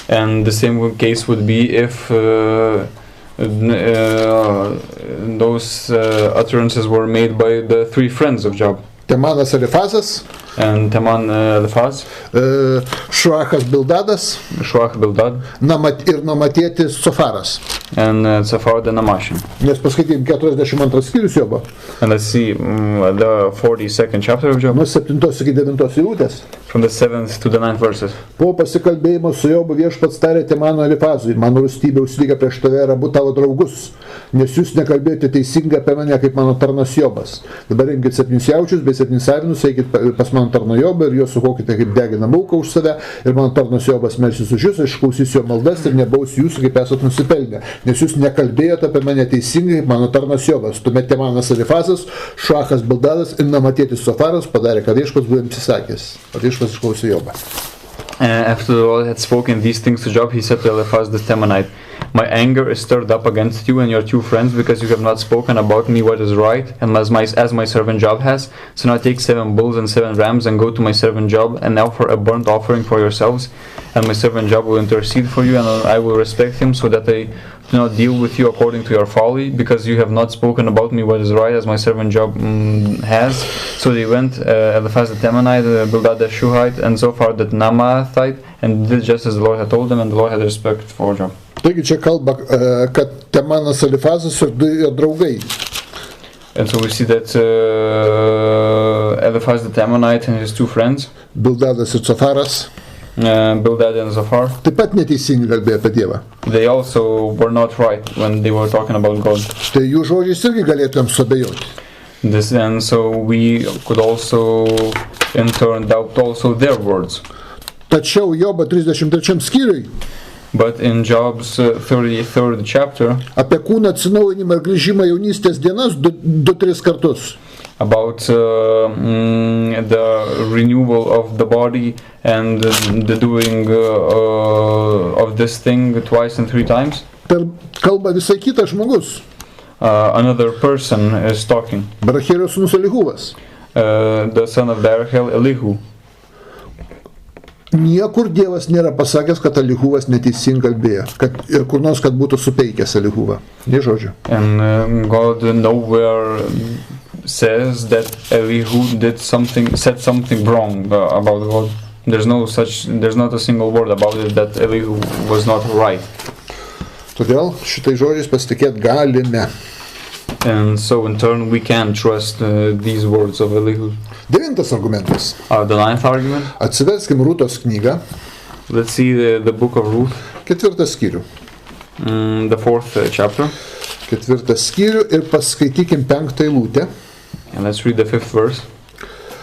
And the same case would be if those utterances were made by the 3 friends of Job. Temanas Elifazas, and Teman Eliphaz, Šuachas Bildadas, Šuach Bildad, ir Namatietis Sofaras. And Safar the Namashin. Nes paskaitykim 42 skyrius Jobo. And let's see the 42nd chapter of Job. Nuo 7 iki 9 eilutės. From the 7th to the 9th verses. Po pasikalbėjimo su Jobu viešpats tarė Temano Elifazui, mano rūstybė užsilyga prieš tave ir abu tavo draugus, nes jūs nekalbėjote teisingai apie mane kaip mano tarnas Jobas. Dabar rinkit 7 jaučius bei 7 avinus, eikit pas mano tarno Jobą ir juos sukokite kaip deginamą auką už save, ir mano tarnas Jobas melsis už jūs, išklausys jo maldas ir nebaus jūsų, kaip esat nusipelnę, nes jūs nekalbėjote apie mane teisingai kaip mano tarnas Jobas. Tuomet Temanas Elifazas, Šuachas Bildadas ir Namatietis Sofaras padarė, kad viešpats buvo jiems įsakęs. Viešpats išklausė Jobą. After the Lord had spoken these things to Job, he said to Eliphaz the Temanite, my anger is stirred up against you and your 2 friends because you have not spoken about me what is right, and as my servant Job has. So now take 7 bulls and 7 rams and go to my servant Job and offer a burnt offering for yourselves, and my servant Job will intercede for you, and I will respect him, so that I do not deal with you according to your folly, because you have not spoken about me what is right, as my servant Job has. So they went, Eliphaz the Temanite, Bildad the Shuhite, and Zophar the Naamathite, and did just as the Lord had told them, and the Lord had respect for Job. Taigi čia kalba, kad Temanas Elifazas ir 2 draugai. And so we see that Eliphaz the Temanite and his 2 friends, Bildadas ir Sofaras, Bildad and Zophar, taip pat neteisingai kalbėjo apie Dievą. they also were not right when they were talking about God. Tai jų žodžiais irgi galėtum suabejoti. This, and so we could also in turn doubt also their words. Tačiau Jobo 33 skyriui But in Job's 33rd chapter, apie kūną atsinaujinimą ir grįžimą jaunystės dienas 2-3 kartus. About the renewal of the body and the doing of this thing twice and 3 times. Kalba visai kitas žmogus. Another person is talking. Barachėlio sūnus Elihuvas. The son of Barachel, Elihu. Niekur Dievas nėra pasakęs, kad Elihuvas neteisingai kalbėjo, ir kur nors, kad būtų supeikęs Elihuvą. Nė žodžio. And God nowhere says that Elihu said something wrong about God. There's not a single word about it that Elihu was not right. Todėl šitai žodžiais pasitikėti galime. And so in turn we can trust these words of Elihu. 9 argumentas. The 9th argument. Atsiverskim Rūtos knygą. Let's see the book of Ruth. 4 skyrių. The 4th chapter. 4 skyrių ir paskaitykim 5 eilutę. And let's read the 5th verse.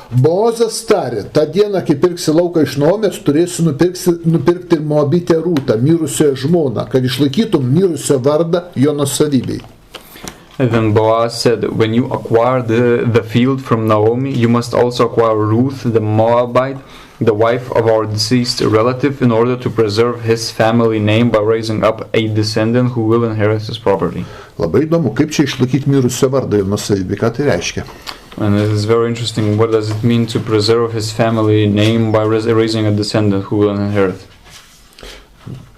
Boazas tarė, tą dieną, kai pirksi lauką iš Naomės, turėsi nupirkti Moabitę Rūtą, mirusiojo žmoną, kad išlaikytum mirusio vardą jo nuosavybei. And then Boaz said, when you acquire the field from Naomi, you must also acquire Ruth the Moabite, the wife of our deceased relative, in order to preserve his family name by raising up a descendant who will inherit his property. Labai įdomu, kaip čia išlaikyti mirusio vardą ir nuosavybę, ką tai reiškia? And it is very interesting, what does it mean to preserve his family name by raising a descendant who will inherit?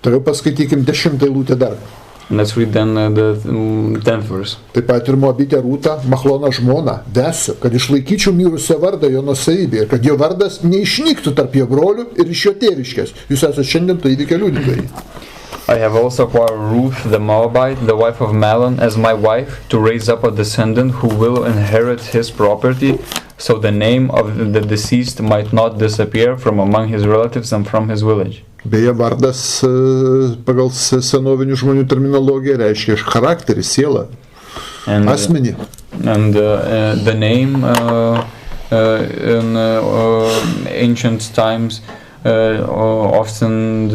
Toliau paskaitykim 10 eilutę dar. Let's read then the 10th verse. Taip pat ir Moabitė Rūta, Machlono žmona, vesiu, kad išlaikyčiau mirusio vardą jo nuosavybėje, kad jo vardas neišnyktų tarp jo brolių ir iš jo tėviškės. Jūs esate šiandien to įvykio liudytojai. I have also acquired Ruth the Moabite, the wife of Mahlon, as my wife, to raise up a descendant who will inherit his property, so the name of the deceased might not disappear from among his relatives and from his village. Beje, vardas pagal senovinių žmonių terminologiją reiškia charakterį, sielą, asmenį. And the name in ancient times often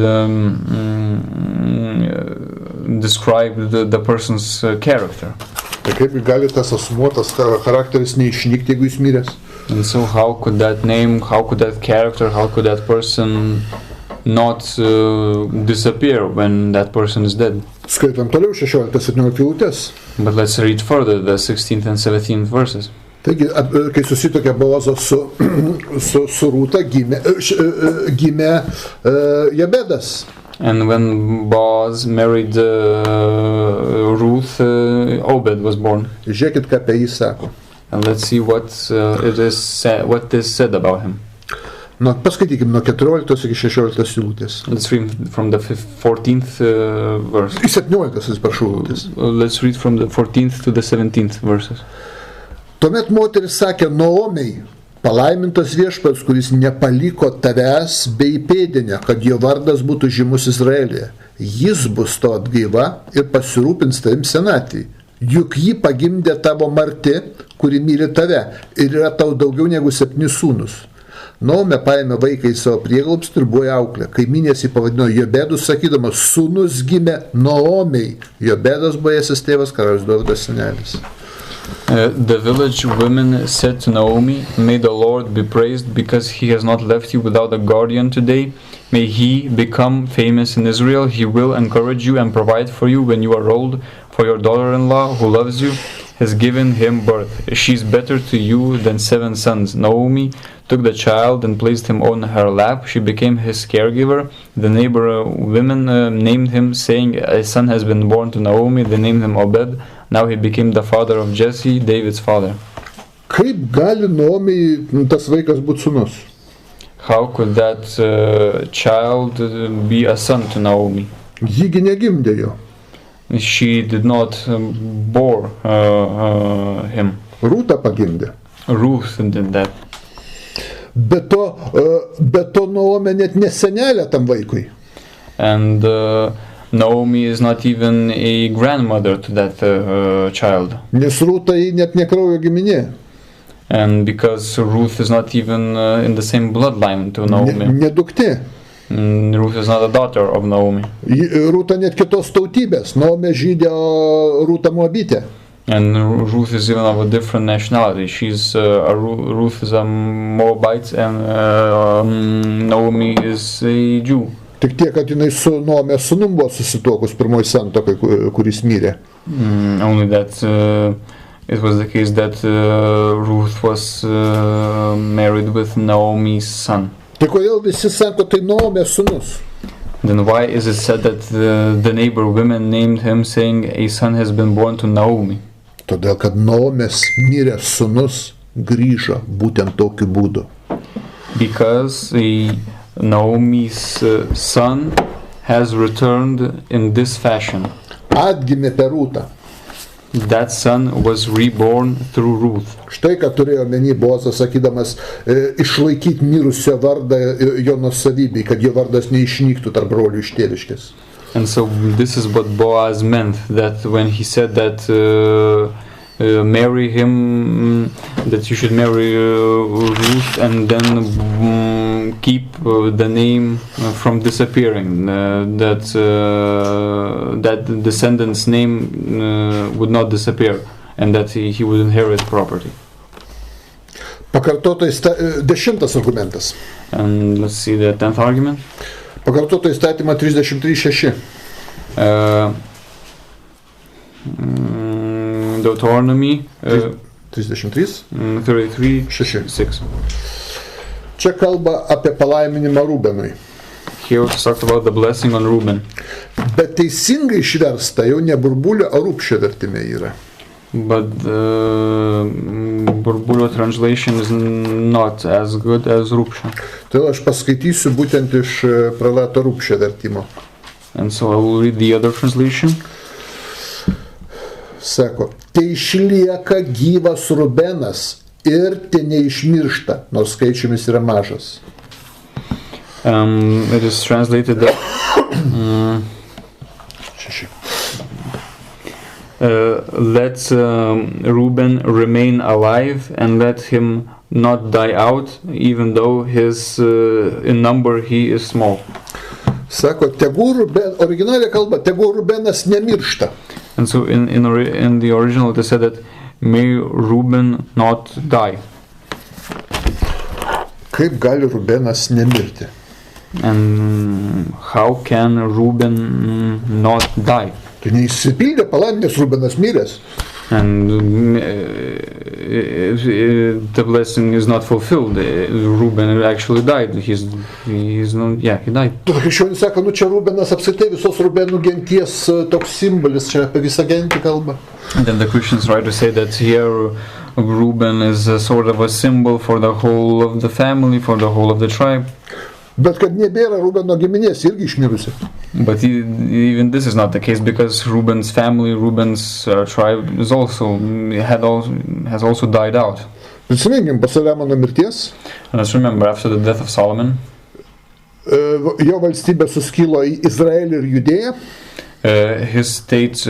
described the person's character. Tai kaip gali tas asmuo, tas charakteris neišnykti, jeigu jis miręs? And so how could that name, how could that character, how could that person not disappear when that person is dead? Skaitam toliau 16-17 eilutes. But let's read further the 16th and 17th verses. Taigi, kai susitokė Boazas su Rūta, gimė Jebedas. And when Boaz married Ruth, Obed was born. Žiūrėkit, ką apie jį sako. And let's see what what is said about him. Paskaitykim nuo 14 iki 16 eilutės. Let's read from the 14th verse. 17, prašau, eilutės. Let's read from the 14th to the 17th verses. Tuomet moteris sakė Naomei, palaimintas Viešpats, kuris nepaliko tavęs bei įpėdinio, kad jo vardas būtų žymus Izraelyje. Jis bus to atgaiva ir pasirūpins tavim senatvėj. Juk jį pagimdė tavo marti, kuri myli tave, ir yra tau daugiau negu 7 sūnus. Naomė paėmė vaiką į savo prieglobstį ir buvo auklė. Kaimynės jį pavadino Jobedu, sakydamas, sūnus gimė Naomei. Jobedas buvo Jesės tėvas, karalius Dovydas senelis. The village women said to Naomi, "May the Lord be praised, because he has not left you without a guardian today. May he become famous in Israel. He will encourage you and provide for you when you are old, for your daughter-in-law, who loves you, has given him birth. She's better to you than 7 sons." Naomi took the child and placed him on her lap. She became his caregiver. The neighbor women named him, saying, "A son has been born to Naomi." They named him Obed. Now he became the father of Jesse, David's father. Kaip gali Naomei tas vaikas būti sūnus? How could that child be a son to Naomi? Jįgi negimdė jo. She did not bore him. Rūta pagimdė. Ruth did that. Be to Naomė net nesenelė tam vaikui. And Naomi is not even a grandmother to that child. Nes Rūta jį net nekraujo giminė. And because Ruth is not even in the same bloodline to Naomi. Neduktė. Ruth is not a daughter of Naomi. Rūta net kitos tautybės. Naomė žydė, o Rūta Moabitė. And Ruth is even of a different nationality. Ruth is a Moabite and Naomi is a Jew. Tik tiek, kad jinai su Naomė sūnum buvo susituokus pirmoji santuokai, kuris mirė. Only that it was the case that Ruth was married with Naomi's son. Tai kodėl visi sako, tai Naomė sūnus? Then why is it said that the neighbor women named him, saying, "A son has been born to Naomi"? Todėl, kad Naomės miręs sūnus grįžo būtent tokiu būdu. Because Naomi's son has returned in this fashion. Atgimė per Rūtą. That son was reborn through Ruth. Štai ką turėjo omeny Boazas, sakydamas, išlaikyti mirusio vardą jo nuosavybei, kad jo vardas neišnyktų tarp brolių iš tėviškės. And so this is what Boaz meant, that when he said that marry him, that you should marry Ruth and then keep the name from disappearing, that the descendant's name would not disappear and that he would inherit property. Pakartoto 10 argumentas. And let's see the 10th argument. Pakartoto įstatymą 33:6. Deuteronomy 33:6. 6. Čia kalba apie palaiminimą Rūbenui. he also talked about the blessing on Reuben. Bet teisingai išversta jau ne burbulio, o rūpščio vertime yra. But Burbulio translation is not as good as Rūpščio. Todėl aš paskaitysiu būtent iš prelato Rūpščio vertimo. And so I will read the other translation. Sako, te išlieka gyvas Rubenas ir te neišmiršta, nors skaičiumis yra mažas. It is translated that let Reuben remain alive and let him not die out, even though his in number he is small. Sako, originalią kalbą, tegu Rubenas nemiršta. And so in the original it is said that may Reuben not die. Kaip gali Rubenas nemirti? And how can Reuben not die? Tai neįsipildė palaiminės Rubenas miręs. And the blessing is not fulfilled. Reuben actually died. He died. Krikščionys sako, čia Rubenas apskritai visos Rubenų genties toks simbolis, čia apie visą gentį kalba. And then the Christians try to say that here Reuben is a sort of a symbol for the whole of the family, for the whole of the tribe. Bet kad nebėra Rubeno giminės irgi išmirusi. But even this is not the case, because Reuben's family, Reuben's tribe is has also died out. Prisiminkim, po Saliamono mirties. And let's remember, after the death of Solomon, jo valstybė suskilo į Izraelį ir Judėją. His state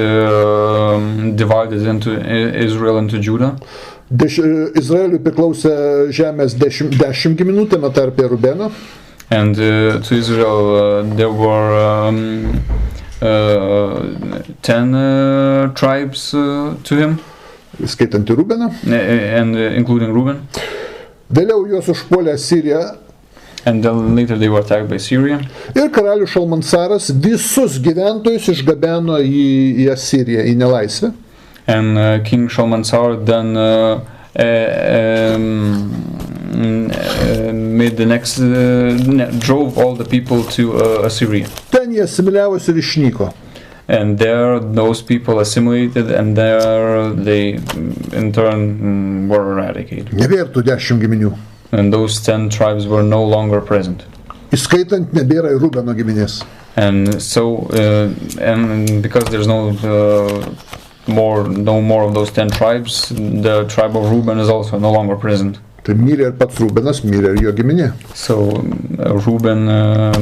divided into Israel and to Judah. Izraeliui priklausė žemės 10 giminų, tame tarpe Rubeno. And to Israel there were 10 tribes to him, skaitant ir Rubeną, and including Reuben. Vėliau juos užpuolė Sirija. And then later they were attacked by Syria. Ir karalius Šalmansaras visus gyventojus išgabeno į Asiriją, į nelaisvę. And King Shalmansar then made the next drove all the people to Assyria. Ten jie asimiliavosi ir išnyko. And there those people assimilated, and there they in turn were eradicated. Nebėra tų 10 giminių. And those 10 tribes were no longer present. Įskaitant nebėra ir Rubeno giminės. And so and because there's no more of those 10 tribes, the tribe of Reuben is also no longer present. Tai mirė ir pats Rubenas, mirė ir jo giminė. So Reuben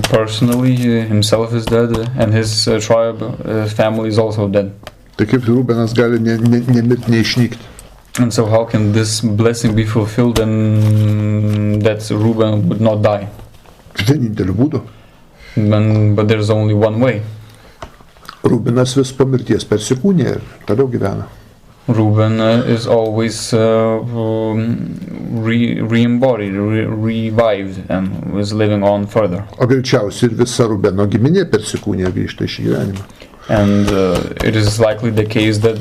personally himself is dead, and his tribe family is also dead. Tai kaip Rubenas gali nemirti, neišnykti? And so how can this blessing be fulfilled and that Reuben would not die? Vieninteliu būdu. But there's only one way. Rubenas vis po mirties persikūnija ir toliau gyvena. Reuben is always re-embodied, revived, and is living on further. O greičiausiai ir visa Rubeno giminė persikūnija grįžta iš gyvenimą. And it is likely the case that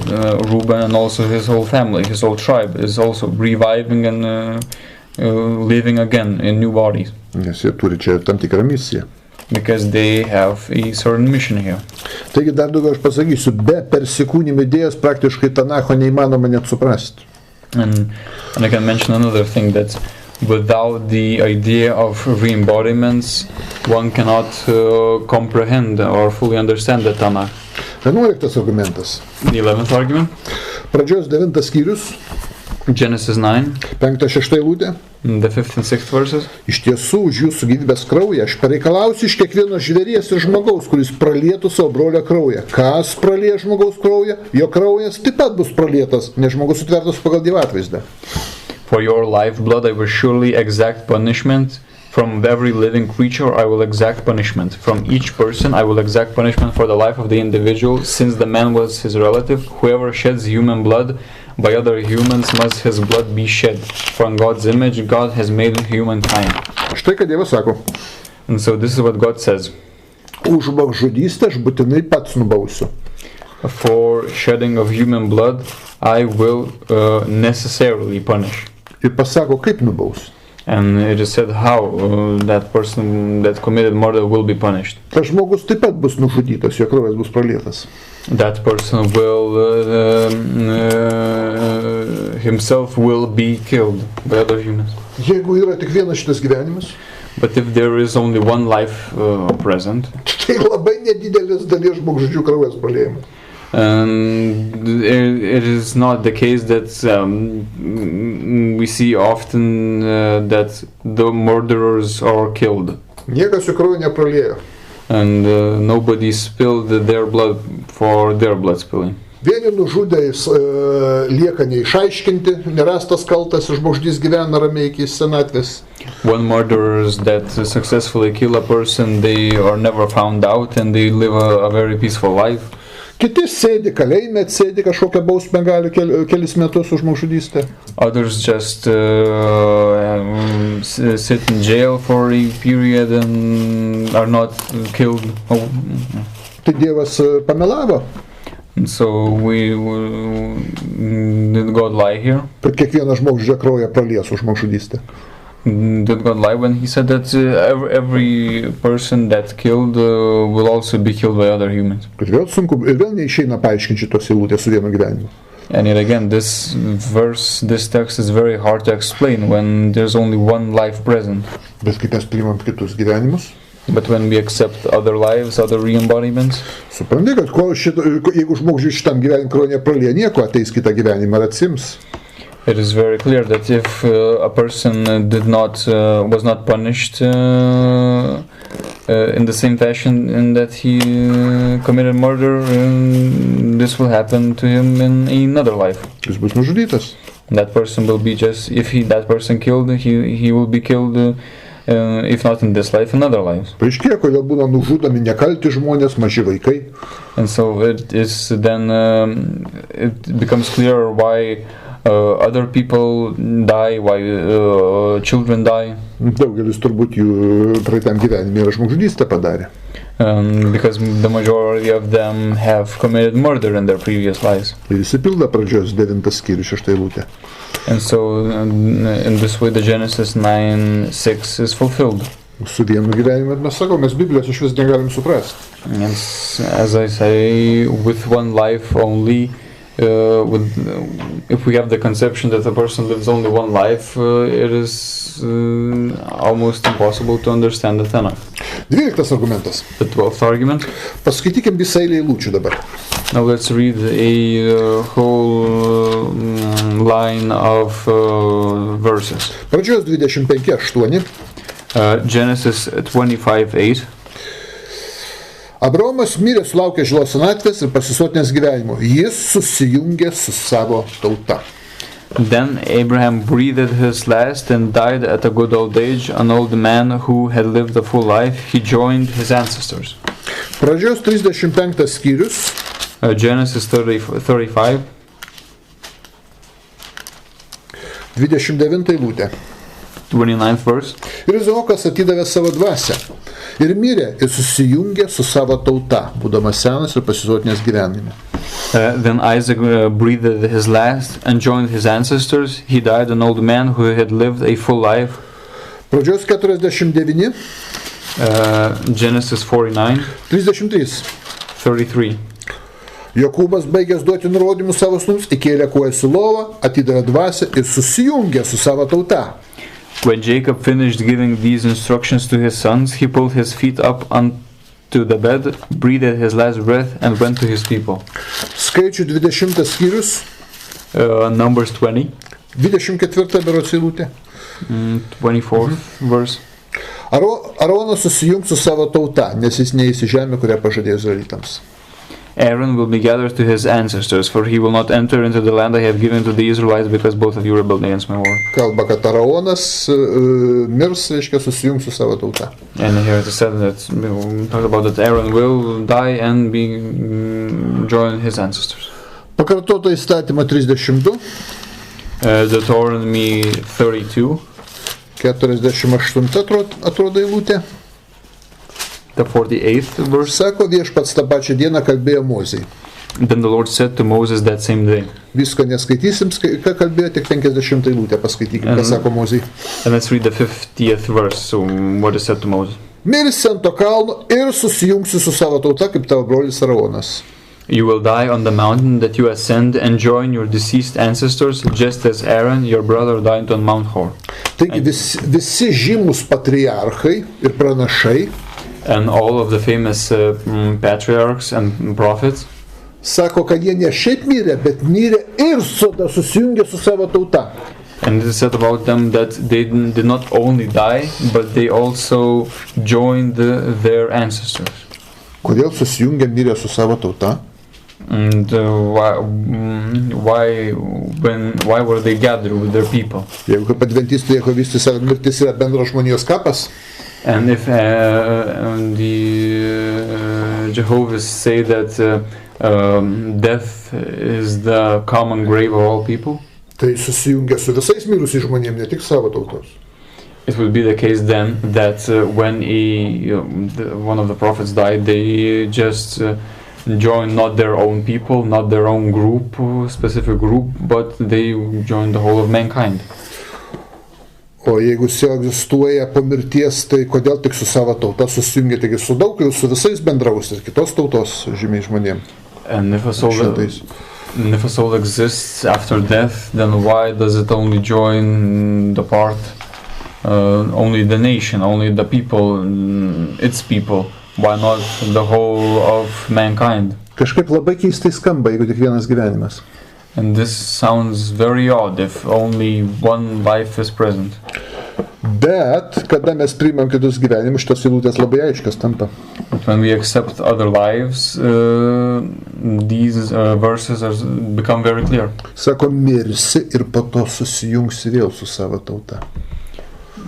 Reuben and also his whole family, his whole tribe, is also reviving and living again in new bodies. Nes jie turi čia tam tikrą misiją. Because they have a certain mission here. Taigi dar daugiau aš pasakysiu, be persikūnimų idėjos praktiškai Tanacho neįmanoma net suprasti. And I can mention another thing, that without the idea of re-embodiments, one cannot comprehend or fully understand the Tanakh. 11 argumentas. The 11th argument. Pradžios 9 skyrius. Genesis 9. 5-6 eilutė. The 5th and 6th verses. Iš tiesų, už jūsų gyvybės kraują aš pareikalausiu iš kiekvieno žvėries ir žmogaus, kuris pralietų savo brolio kraują. Kas pralie žmogaus kraują? Jo kraujas taip pat bus pralietas, nes žmogus sutvertas pagal Dievo atvaizdą. For your lifeblood I will surely exact punishment. From every living creature I will exact punishment. From each person I will exact punishment for the life of the individual, since the man was his relative. Whoever sheds human blood, by other humans must his blood be shed. For in God's image God has made humankind. Štai ką Dievas sako. And so this is what God says. Už žmogžudystę aš būtinai pats nubausiu. For shedding of human blood I will necessarily punish. Ir pasako, kaip nubausiu. And it is said how that person that committed murder will be punished. Tas žmogus taip pat bus nužudytas, jo kraujas bus pralietas. That person will himself will be killed by other humans. Jeigu yra tik vienas šitas gyvenimas, But if there is only one life present, tai labai nedidelis dalies žmogžudžių kraujas praliejimas. and it is not the case that we see often that the murderers are killed. Niekas jų kraujo nepraliejo. And nobody spilled their blood for their blood spilling. Vieni nužudėjais lieka neišaiškinti, nerastas kaltas, žmogžudys gyvena ramiai iki senatvės. One murderers that successfully kill a person, they are never found out and they live a very peaceful life. Kiti sėdi kalėjime, sėdi kažkokią bausmę gali kelis metus už žmogžudystę. Others just sit in jail for a period and are not killed. Tai Dievas pamelavo, And so did God lie here? kad kiekvieną žmogžudžio kraują pralies už žmogžudystę. Did God lie when he said that every person that killed will also be killed by other humans? Kad vėl sunku, ir vėl neišeina paaiškinti tos eilutės su vienu gyvenimu. And yet again, this verse, this text is very hard to explain when there's only one life present. Bet kai mes priimam kitus gyvenimus, But when we accept other lives, other re-embodiments, supranti, kad jeigu žmogžudžiui šitam gyvenimui kraujo nepralieja, nieko ateis kitą gyvenimą ir atsims. it is very clear that if a person was not punished in the same fashion in that he committed murder, this will happen to him in another life. Jis bus nužudytas. That person will be just, if that person killed, he will be killed, if not in this life, in other lives. Paaiškėja, kodėl būna nužudomi nekalti žmonės, maži vaikai. And so it is then, it becomes clear why other people die, why children die. Daugelis turbūt jų praeitam gyvenime yra žmogžudystę padarę. Because the majority of them have committed murder in their previous lives. Ir įsipilda pradžios 9 skyrius 6 eilutė. And so in this way the Genesis 9:6 is fulfilled. Su vienu gyvenimu mes sakome, mes Biblijos iš vis negalim suprasti. And as I say, with one life only, if we have the conception that a person lives only one life, it is almost impossible to understand the Tanakh. 12 argumentas. The 12th argument. Paskaitykim visą eilę eilučių dabar. Now let's read a whole line of verses. Pradžios 25:8. Genesis 25:8. Abraomas mirė, sulaukė žilos senatvės ir pasisotinęs gyvenimo. Jis susijungė su savo tauta. Then Abraham breathed his last and died at a good old age, an old man who had lived a full life. He joined his ancestors. Pradžios 35 skyrius. Genesis 35. 29 eilutė. 29th verse. Ir Izaokas atidavė savo dvasią. Ir mirė ir susijungė su savo tauta, būdamas senas ir pasisotinęs gyvenime. Then Isaac breathed his last and joined his ancestors. He died an old man who had lived a full life. Pradžios 49. Genesis 49. 33. 33. Jokūbas baigęs duoti nurodymus savo sūnums, įkėlė kojas į lovą, atidavė dvasią ir susijungė su savo tauta. When Jacob finished giving these instructions to his sons, he pulled his feet up onto the bed, breathed his last breath, and went to his people. Skaičių 20 skyrius. Numbers 20. 24 berods eilutė. 24th verse. Aronas susijungs su savo tauta, nes jis neįs į žemę, kurią pažadėjo izraelitams. Aaron will be gathered to his ancestors, for he will not enter into the land I have given to the Israelites, because both of you rebelled against my word. Kalba, kad Aronas mirs, reiškia, susijungs su savo tauta. And here it is said that, talk about that Aaron will die and be join his ancestors. Pakartoto įstatymą 32. Deuteronomy 32. 48 atrodo eilutė. The 48th verse. Sako, viešpats tą pačią dieną kalbėjo Mozei. Then the Lord said to Moses that same day. Visko neskaitysim, ką kalbėjo, tik 50 eilutę paskaitykim, ką sako Mozei. And let's read the 50th verse. So what is said to Moses? Mirsi ant to kalno ir susijungsi su savo tauta, kaip tavo brolis Aaronas. You will die on the mountain that you ascend and join your deceased ancestors, just as Aaron, your brother, died on Mount Hor. Taigi visi žymus patriarchai ir pranašai, and all of the famous patriarchs and prophets, sako, kad jie ne šiaip mirė, bet mirė ir susijungė su savo tauta. And it is said about them that they did not only die, but they also joined their ancestors. Kodėl susijungė mirė su savo tauta? And why were they gathered with their people? Jeigu kaip adventistai jehovistai sako, mirtis yra bendro žmonijos kapas. And if the Jehovah's say that death is the common grave of all people, tai susijungia su visais mirusiais žmonėm, ne tik savo tautos. It would be the case then that when one of the prophets died, they just joined not their own people, not their own group, specific group, but they joined the whole of mankind. O jeigu jis egzistuoja po mirties, tai kodėl tik su savo tauta susijungia, taigi su daug ir su visais bendraus ir kitos tautos žymiai žmonėm. And if a soul exists after death, then why does it only join the part, only the nation, only the people, its people? Why not the whole of mankind? Kažkaip labai keistai skamba, jeigu tik vienas gyvenimas. And this sounds very odd if only one life is present. Bet, kada mes priimam kitus gyvenimus, šitos eilutės labai aiškios tampa. But when we accept other lives, these verses become very clear. Sako, mirsi ir po to susijungsi vėl su savo tauta.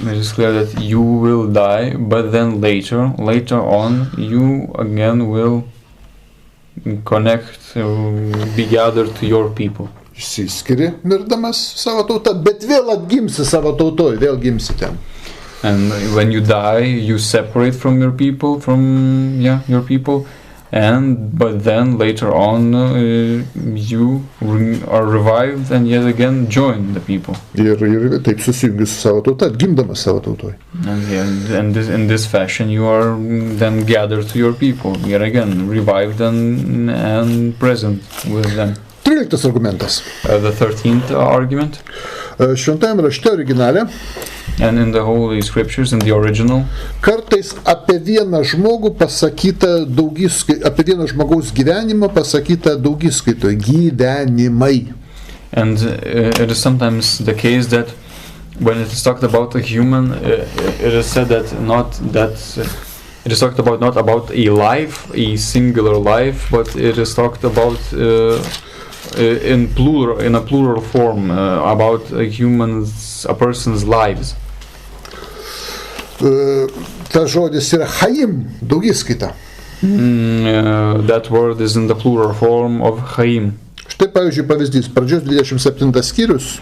It is clear that you will die, but then later on, you again will connect, be gathered to your people. Išsiskiri mirdamas savo tautą, bet vėl atgimsi savo tautoj, vėl gimsi ten. And when you die, you separate from your people, but then later on you are revived and yet again join the people. Ir taip susijungi su savo tauta, atgimdamas savo tautoj. And in this fashion you are then gathered to your people, yet again revived and present with them. 13 argumentas. The 13th argument. Šventajame rašte originale. And in the Holy Scriptures, in the original. Kartais apie vieną žmogų pasakyta apie vieno žmogaus gyvenimą pasakyta daugiskaitoje gyvenimai. And it is sometimes the case that when it is talked about a human, it is said that it is talked about not about a life, a singular life, but it is talked about in a plural form about a person's lives. Tas žodis yra chaim, daugiskaita. That word is in the plural form of chaim. Štai pavyzdžiui pavyzdys, pradžios 27 skyrius.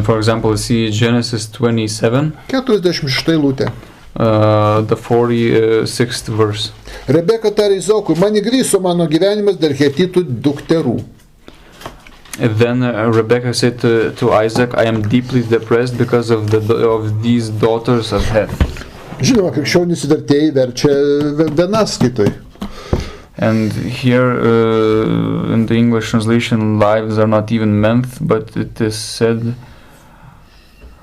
For example, see Genesis 27. 46 eilutė. The 46th verse. Rebeka tarė Izaokui, man įgryso mano gyvenimas dėl hetitų dukterų. Then Rebecca said to Isaac, I am deeply depressed because of these daughters of Heth. Žinoma, krikščionys vertėjai verčia vienaskaitoj. And here in the English translation, lives are not even meant, but it is said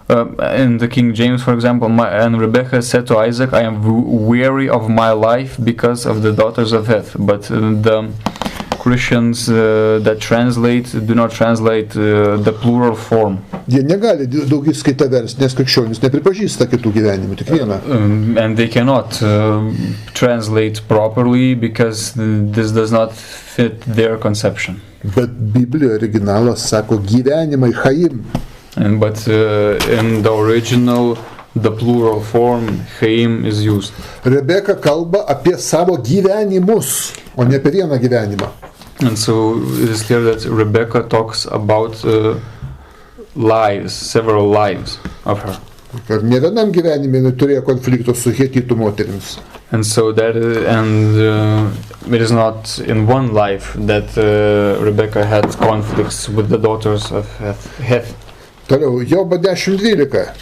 in the King James, for example, and Rebecca said to Isaac, I am weary of my life because of the daughters of Heth. But the Christians that do not translate the plural form. Jie negali daugiskaitą versti, nes krikščionys nepripažįsta kitų gyvenimų, tik vieną. And they cannot translate properly because this does not fit their conception. Bet Biblijoje originalas sako gyvenimai chaim. But in the original, the plural form chaim is used. Rebeka kalba apie savo gyvenimus, o ne apie vieną gyvenimą. And so it is clear that Rebecca talks about lives, several lives of her. Ir ne vienam gyvenime turėjo konflikto su hetitų moterims. And so it is not in one life that Rebecca had conflicts with the daughters of Heth. Toliau, Jobo 10:12.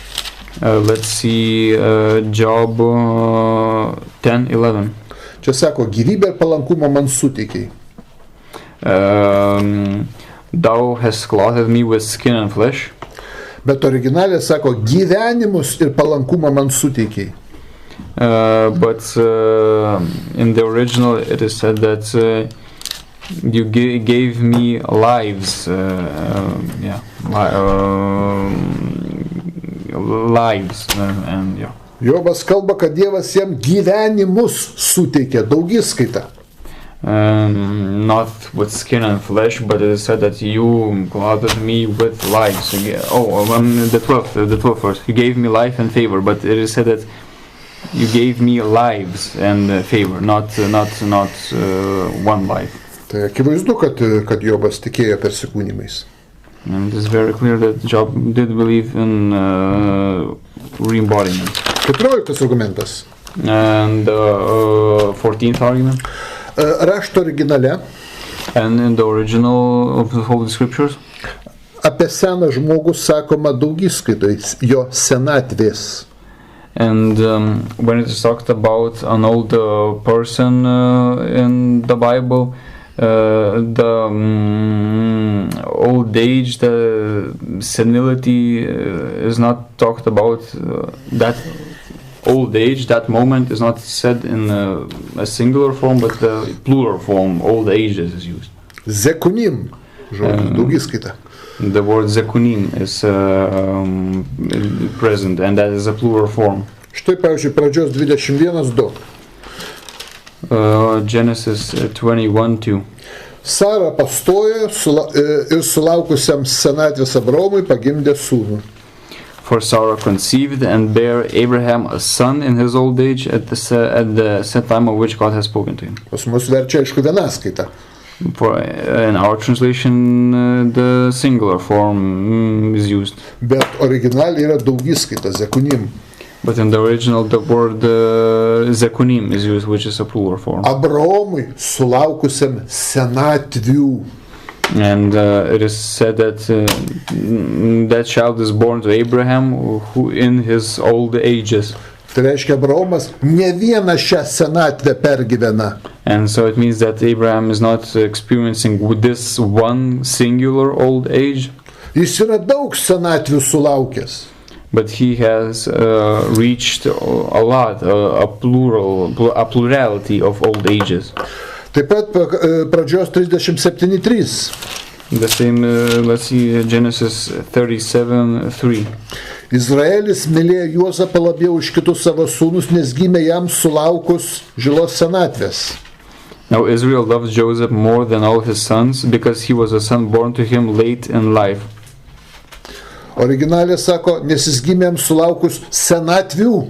Let's see Job 10:11. Čia sako, gyvybę ir palankumą man suteikiai. Thou hast clothed me with skin and flesh. Bet originalė sako, gyvenimus ir palankumą man suteikiai. But in the original it is said that you gave me lives. Lives and yeah. Jobas kalba, kad Dievas jam gyvenimus suteikė, daugiskaitą. Not with skin and flesh, but it is said that you clothed me with lives. The 12th verse. You gave me life and favor, but it is said that you gave me lives and favor, not one life. Tai akivaizdu, kad Jobas tikėjo persikūnijimais. And it is very clear that Job did believe in re-embodiment. 14 argumentas. And 14th argument. Rašto originale. And in the original of the Holy Scriptures. Apie seną žmogų sakoma daugiskaitais, jo senatvės. And when it is talked about an old person in the Bible, the old age, the senility is not talked about. That old age, that moment is not said in a singular form, but the plural form, old ages, is used. Zekunim, žodis daugiskaita. The word zekunim is present, and that is a plural form. Štai, pavyzdžiui, pradžios 21:2. Genesis 21:2. Sara pastojo ir sulaukusiam senatvės Abraomui pagimdė sūnų. For Sarah conceived and bare Abraham a son in his old age at the set time of which God has spoken to him. Pas mus verčia, aišku, vienaskaita. For in our translation, the singular form is used. Bet originaliai yra daugiskaita, zekunim. But in the original, the word zekunim is used, which is a plural form. Abraomui sulaukusiam senatvių. And it is said that that child is born to Abraham, who in his old ages. Tai reiškia, Abraomas ne vieną šią senatvę pergyvena. And so it means that Abraham is not experiencing this one singular old age. Jis yra daug senatvių sulaukęs. But he has reached a lot, a plurality of old ages. Taip pat pradžios 37:3. The same, let's see, Genesis 37:3. Izraelis mylėjo Juozapą labiau už kitus savo sūnus, nes gimė jam sulaukus žilos senatvės. Now Israel loves Joseph more than all his sons, because he was a son born to him late in life. Originalė sako, nes jis gimė jam sulaukus senatvių.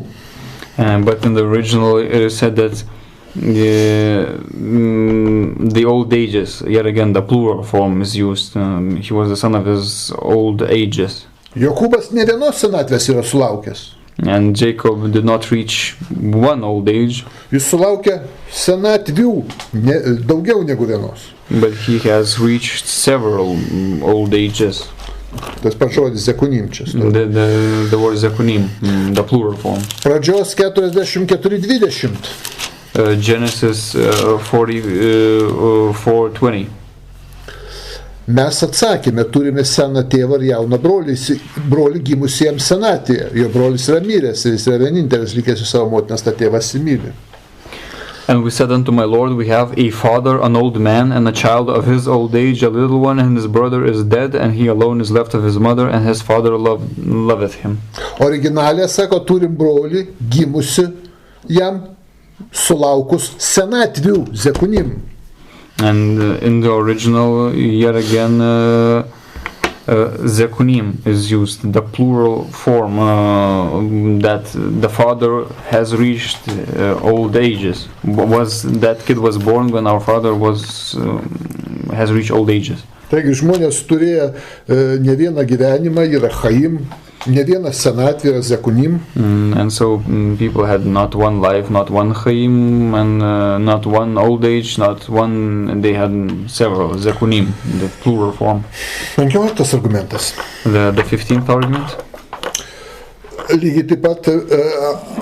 But in the original it is said that the old ages, yet again the plural form is used. He was the son of his old ages. Jokūbas ne vienos senatvės yra sulaukęs. And Jacob did not reach one old age. Jis sulaukė senatvių, daugiau negu vienos. But he has reached several old ages. Tas pats žodis zekunim čia. The word zekunim, the plural form. Pradžios 44:20. Genesis 44:20. Mes atsakėme, turime seną tėvą ir jauną brolį gimusiems senatėje. Jo brolis yra miręs ir jis yra vienintelis likęs su savo motinas, tą tėvą įsimylė. And we said unto my Lord, we have a father, an old man, and a child of his old age, a little one, and his brother is dead, and he alone is left of his mother, and his father loveth him. Originalė sako, turim brolį gimusi jam sulaukus senatvių, zekunim. And in the original, yet again, zekunim is used, the plural form, that the father has reached old ages. That kid was born when our father has reached old ages. Taigi žmonės turėjo ne vieną gyvenimą, yra chaim. Ne vienas senatvė yra zekunim. And so people had not one life, not one chayim, and not one old age, not one, they had several, zekunim, the plural form. 15 argumentas. The 15th argument. Lygiai taip pat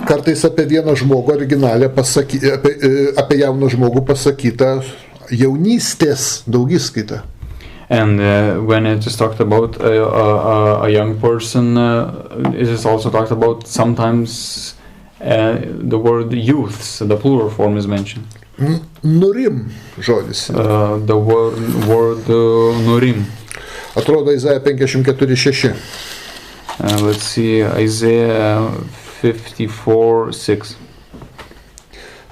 kartais apie vieną žmogų originalę apie jauną žmogų pasakyta jaunystės daugiskaita. And when it is talked about a young person, it is also talked about sometimes the word youths, the plural form is mentioned. Nurim žodis. The word nurim. Atrodo Izaiją 54:6. Let's see, Isaiah 54:6.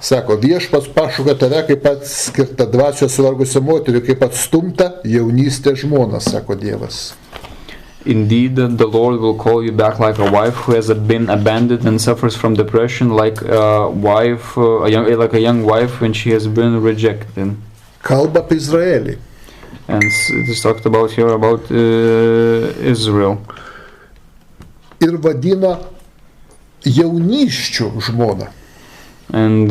Sako, viešpats pašaukia tave kaip atskirta dvasios suvargusią moterį, kaip atstumta jaunystė žmona, sako Dievas. Indeed, the Lord will call you back like a wife who has been abandoned and suffers from depression, like a wife, like a young wife when she has been rejected. Kalba apie Izraelį. And it is talked about here about Israel. Ir vadina jaunysčių žmoną. And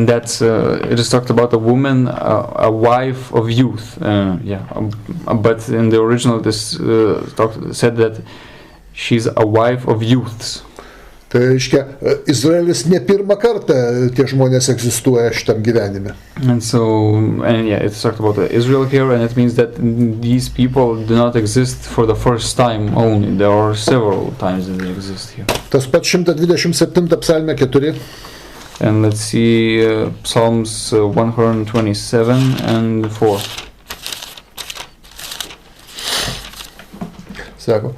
that's it is talked about a woman, a wife of youth. But in the original, this said that she's a wife of youths. Tai reiškia, Izraelis ne pirmą kartą tie žmonės egzistuoja šitam gyvenime. And it's talked about Israel here, and it means that these people do not exist for the first time only. There are several times that they exist here. Tas pats 127 psalmė 4. And let's see Psalms 127 and 4. Sako,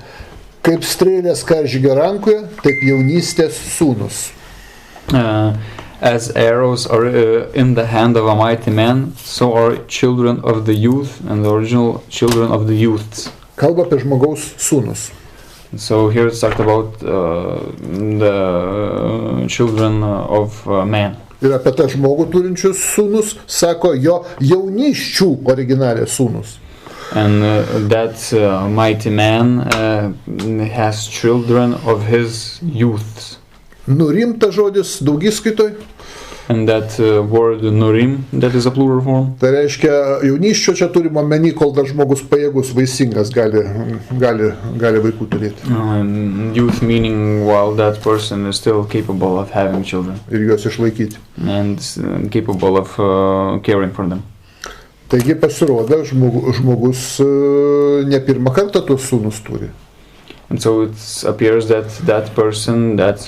kaip strėlės karžygio rankoje, taip jaunystės sūnus. As arrows are in the hand of a mighty man, so are children of the youth, and the original children of the youths. Kalba apie žmogaus sūnus. So here it's talked about the children of man. Ir apie tą žmogų turinčius sūnus sako jo jaunysčių originalė sūnus. And that mighty man has children of his youths. Nurimta žodis daugiskaitoj. And that word nurim, that is a plural form. Tai reiškia, jaunysčio čia turime omeny, kol dar žmogus pajėgus, vaisingas, gali vaikų turėti. Youth meaning while that person is still capable of having children. Ir juos išlaikyti. And capable of caring for them. Taigi pasirodo, žmogus ne pirmą kartą tuos sūnus turi. And so it appears that that person that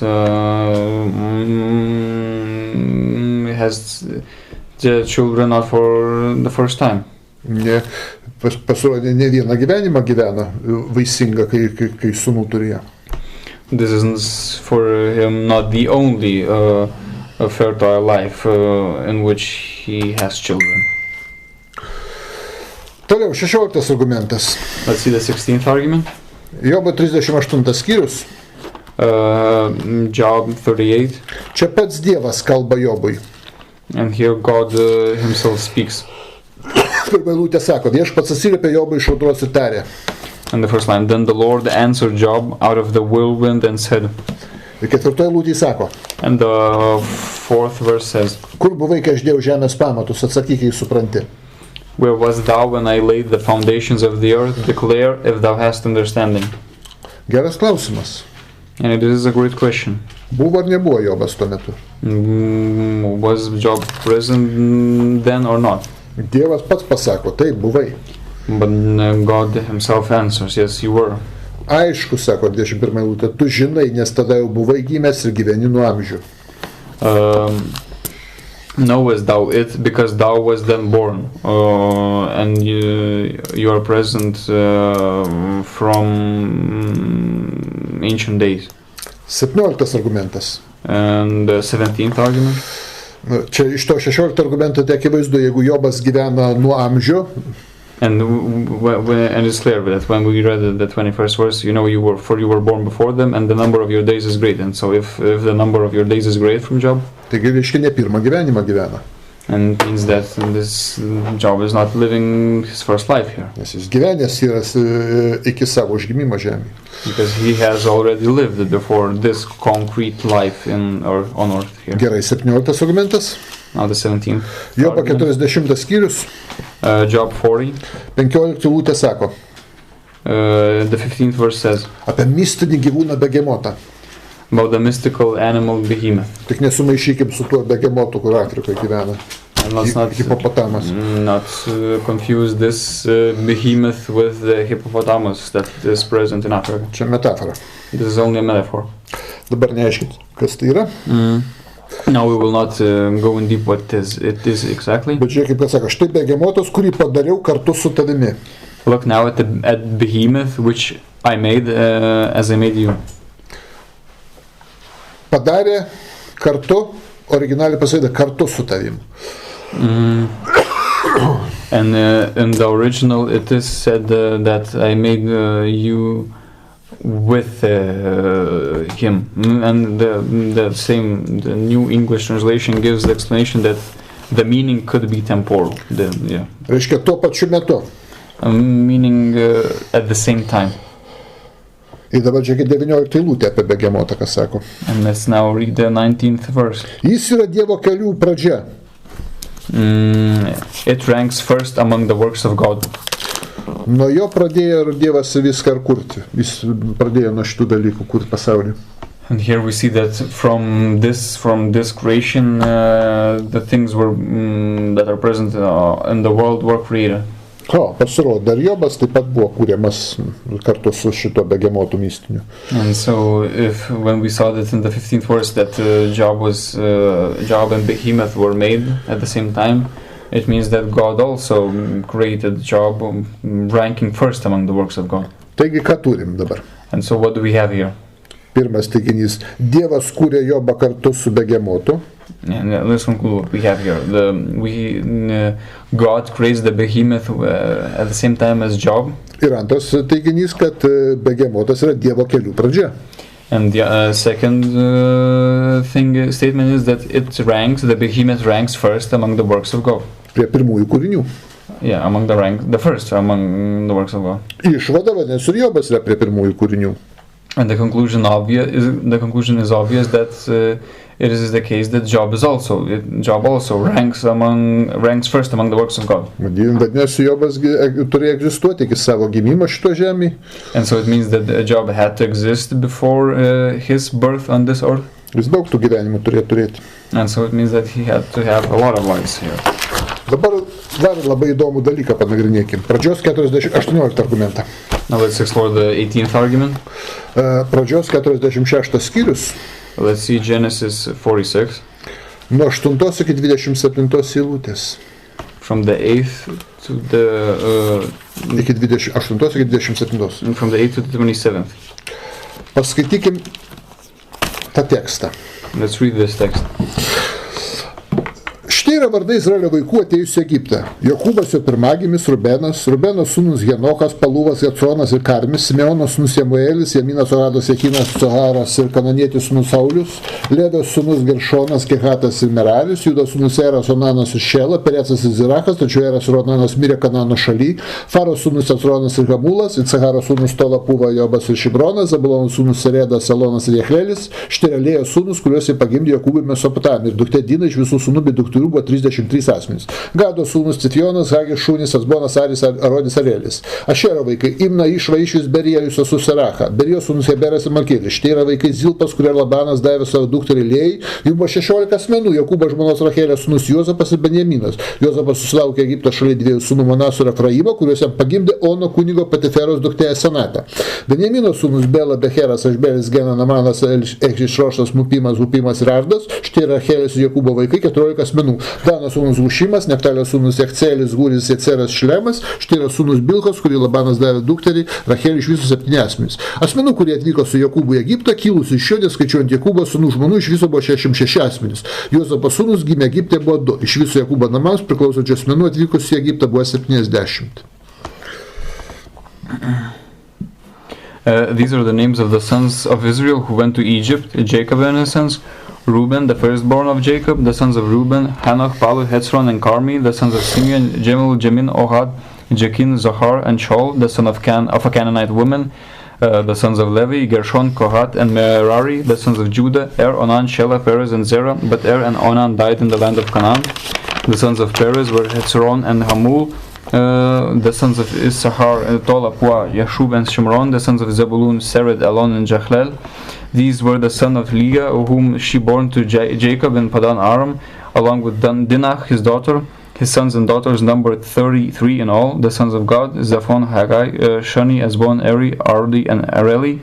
has the children not for the first time. Pasirodė, ne vieną gyvenimą gyvena vaisingą, kai sūnų turėjo. This is for him not the only fertile life in which he has children. Toliau, 16 argumentas. Let's see the 16th argument. Jobo 38 skyrius. Job 38. Čia pats Dievas kalba Jobui. And here God himself speaks. Pirma eilutė sako, viešpats atsiliepė Jobui iš audros ir tarė. And the first line, then the Lord answered Job out of the whirlwind and said. Ir ketvirtoje eilutėje sako. And the fourth verse says. Kur buvai, kai aš dėjau žemės pamatus, atsakyk, jei supranti. Where was thou when I laid the foundations of the earth? Declare if thou hast understanding. Geras klausimas. And it is a great question. Buvo ar nebuvo Jobas tuo metu? Was Job present then or not? Dievas pats pasako, taip, buvai. But God himself answers, yes, you were. Aišku, sako 21 eilutė, tu žinai, nes tada jau buvai gimęs ir gyveni nuo amžių. Knowest thou it, because thou was then born, and you are present from ancient days. 17 argumentas. And the 17th argument. Čia iš to 16 argumento tai akivaizdu, jeigu Jobas gyvena nuo amžių. And it's clear that when we read the 21st verse, you were born before them, and the number of your days is great. And so if the number of your days is great from Job, taigi reiškia ne pirmą gyvenimą gyvena. And it means that this Job is not living his first life here. Nes jis gyvenęs yra iki savo užgimimo žemėje. Because he has already lived before this concrete life on earth here. Gerai, 17 argumentas. Now the 17th. Jobo 40 skyrius. Job 40. 15 lūtė sako. The 15th verse says. Apie mistinį gyvūną begemotą. About the mystical animal behemoth. Tik nesumaišykim su tuo begemotu, kur Afrikoje gyvena. And let's Hippopotamus. Not confuse this behemoth with the hippopotamus that is present in Africa. Čia metafora. This is only a metaphor. Dabar neaiškit, kas tai yra. Now we will not go in deep what it is exactly. Bet žiūrėk, kaip sako, štai begemotas, kurį padariau kartu su tavimi. Look now at behemoth which I made as I made you. Padarė kartu, originaliai pasakyta, kartu su tavim. And in the original it is said that I made you with him. And the New English translation gives the explanation that the meaning could be temporal. Reiškia, tuo pačiu metu. Meaning at the same time. Ir dabar čia 19 eilutė apie begemotą, kas sako. And let's now read the 19th verse. Jis yra Dievo kelių pradžia. It ranks first among the works of God. Nuo jo pradėjo ir Dievas viską kurti. Jis pradėjo nuo šitų dalykų kurti pasaulį. And here we see that from this creation, the things that are present in the world were created. Pasirodo, dar Jobas taip pat buvo kūriamas kartu su šito begemotu mistiniu. And so when we saw that in the 15th verse that Job and Behemoth were made at the same time, it means that God also created Job, ranking first among the works of God. Taigi, ką turim dabar? And so what do we have here? Pirmas teiginys. Dievas kūrė Jobą kartu su begemotu. And let's conclude what we have here. God creates the behemoth at the same time as Job. Ir antras teiginys, kad begemotas yra Dievo kelių pradžia. And the second statement is that the behemoth ranks first among the works of God. Prie pirmųjų kūrinių. Yeah, the first among the works of God. Išvada, vadinasi, ir Jobas yra prie pirmųjų kūrinių. And the conclusion is obvious that it is the case that Job also ranks first among the works of God. Vadinasi, Jobas turėjo egzistuoti iki savo gimimo šito žemėje. And so it means that Job had to exist before his birth on this earth. Jis daug tų gyvenimų turėjo turėti. And so it means that he had to have a lot of lives here. Dabar dar labai įdomų dalyką panagrinėkim. Pradžios 18 argumentą. Now let's explore the 18th argument. Pradžios 46 skyrius. Let's see Genesis 46. Nuo 8 iki 27 eilutės. From the 8th to the... iki 28 iki 27. From the 8th to the 27th. Paskaitykim tą tekstą. Let's read this text. Štai yra vardai Izraelio vaikų atėjusių į Egiptą. Jokūbas jo pirmagimis, Rubenas, Rubeno sūnus Henokas, Paluvas, Jecronas ir Karmis, Simeono sūnus Jemuelis, Jaminas, Oradas, Jekinas, Soharas ir Kananėtis sūnus Saulius, Levijos sūnus Geršonas, Kehatas ir Meralis, Judos sūnus Eras, Onanas ir Šela, Perecas ir Zirachas, tačiau Eras ir Onanas mirė Kanano šaly, Faros sūnus Jecronas ir Hamulas, Icaharo sūnus Tola, Puva, Jobas ir Šibronas, Zabulono sūnus Seredas, Elonas ir Jechlelis, Šterelėjo sūnus, kuriuos jie pagimdė Jokūbui Mesopotamijai, ir duktė Dina iš visų sūnų bei dukterių buvo 33 asmenys. Gado sūnus Cifionas, Hagis šūnis, Asbonas, Aris, Arodis, Arelis. Ašero vaikai Imna, Išva, Išvis, Berijus, Suseracha. Berijos sūnus Heberas ir Malkėlis. Štai yra vaikai Zilpas, kurie Labanas davė savo dukterį Lėjai. Jų buvo 16 asmenų. Jokūbo žmonos Rachelės sūnus Jozapas ir Benjaminas. Jozapas susilaukė Egipto šalia dviejų sūnų Manaso ir Efraimo, kuriuos jam pagimdė Ono kunigo Patiferos duktė Senata. Benjamino sūnus Bela, Becheras, Ašbelis, Gena, Namanas, Echrišrošas, Mupimas, Hupimas ir Ardas. Štai yra Rachelės ir Jokūbo vaikai 14 asmenų. Dano sūnus Hušimas, Neftalio sūnus Echcelis, Guris, Jeceras, Šlemas, štai yra sūnus Bilhos, kurį Labanas davė dukterį, Rachelį iš viso 7 asmenys. Asmenų, kurie atvyko su Jokūbu į Egiptą, kilusių iš jo, skaičiuojant Jokūbo sūnų žmonų, iš viso buvo 66 asmenys. Jozapo sūnus gimė Egipte buvo 2. Iš viso Jokūbo namams priklausančių asmenų atvykusių į Egiptą buvo 70. These are the names of the sons of Israel who went to Egypt, Jacob and his sons, Reuben, the firstborn of Jacob, the sons of Reuben, Hanoch, Palu, Hezron, and Carmi, the sons of Simeon, Jemuel, Jamin, Ohad, Jachin, Zohar, and Shaul, the son of a Canaanite woman, the sons of Levi, Gershon, Kohath, and Merari, the sons of Judah, Onan, Shelah, Perez, and Zerah, but and Onan died in the land of Canaan. The sons of Perez were Hezron and Hamul, the sons of Issachar, Tola, Pua, Yashub, and Shimron, the sons of Zebulun, Sered, Elon, and Jachlel. These were the son of Leah, whom she bore to Jacob in Padan Aram, along with Dinah, his daughter. His sons and daughters numbered 33 in all. The sons of God, Zaphon, Haggai, Shani, Ezbon, Eri, Ardi, and Areli.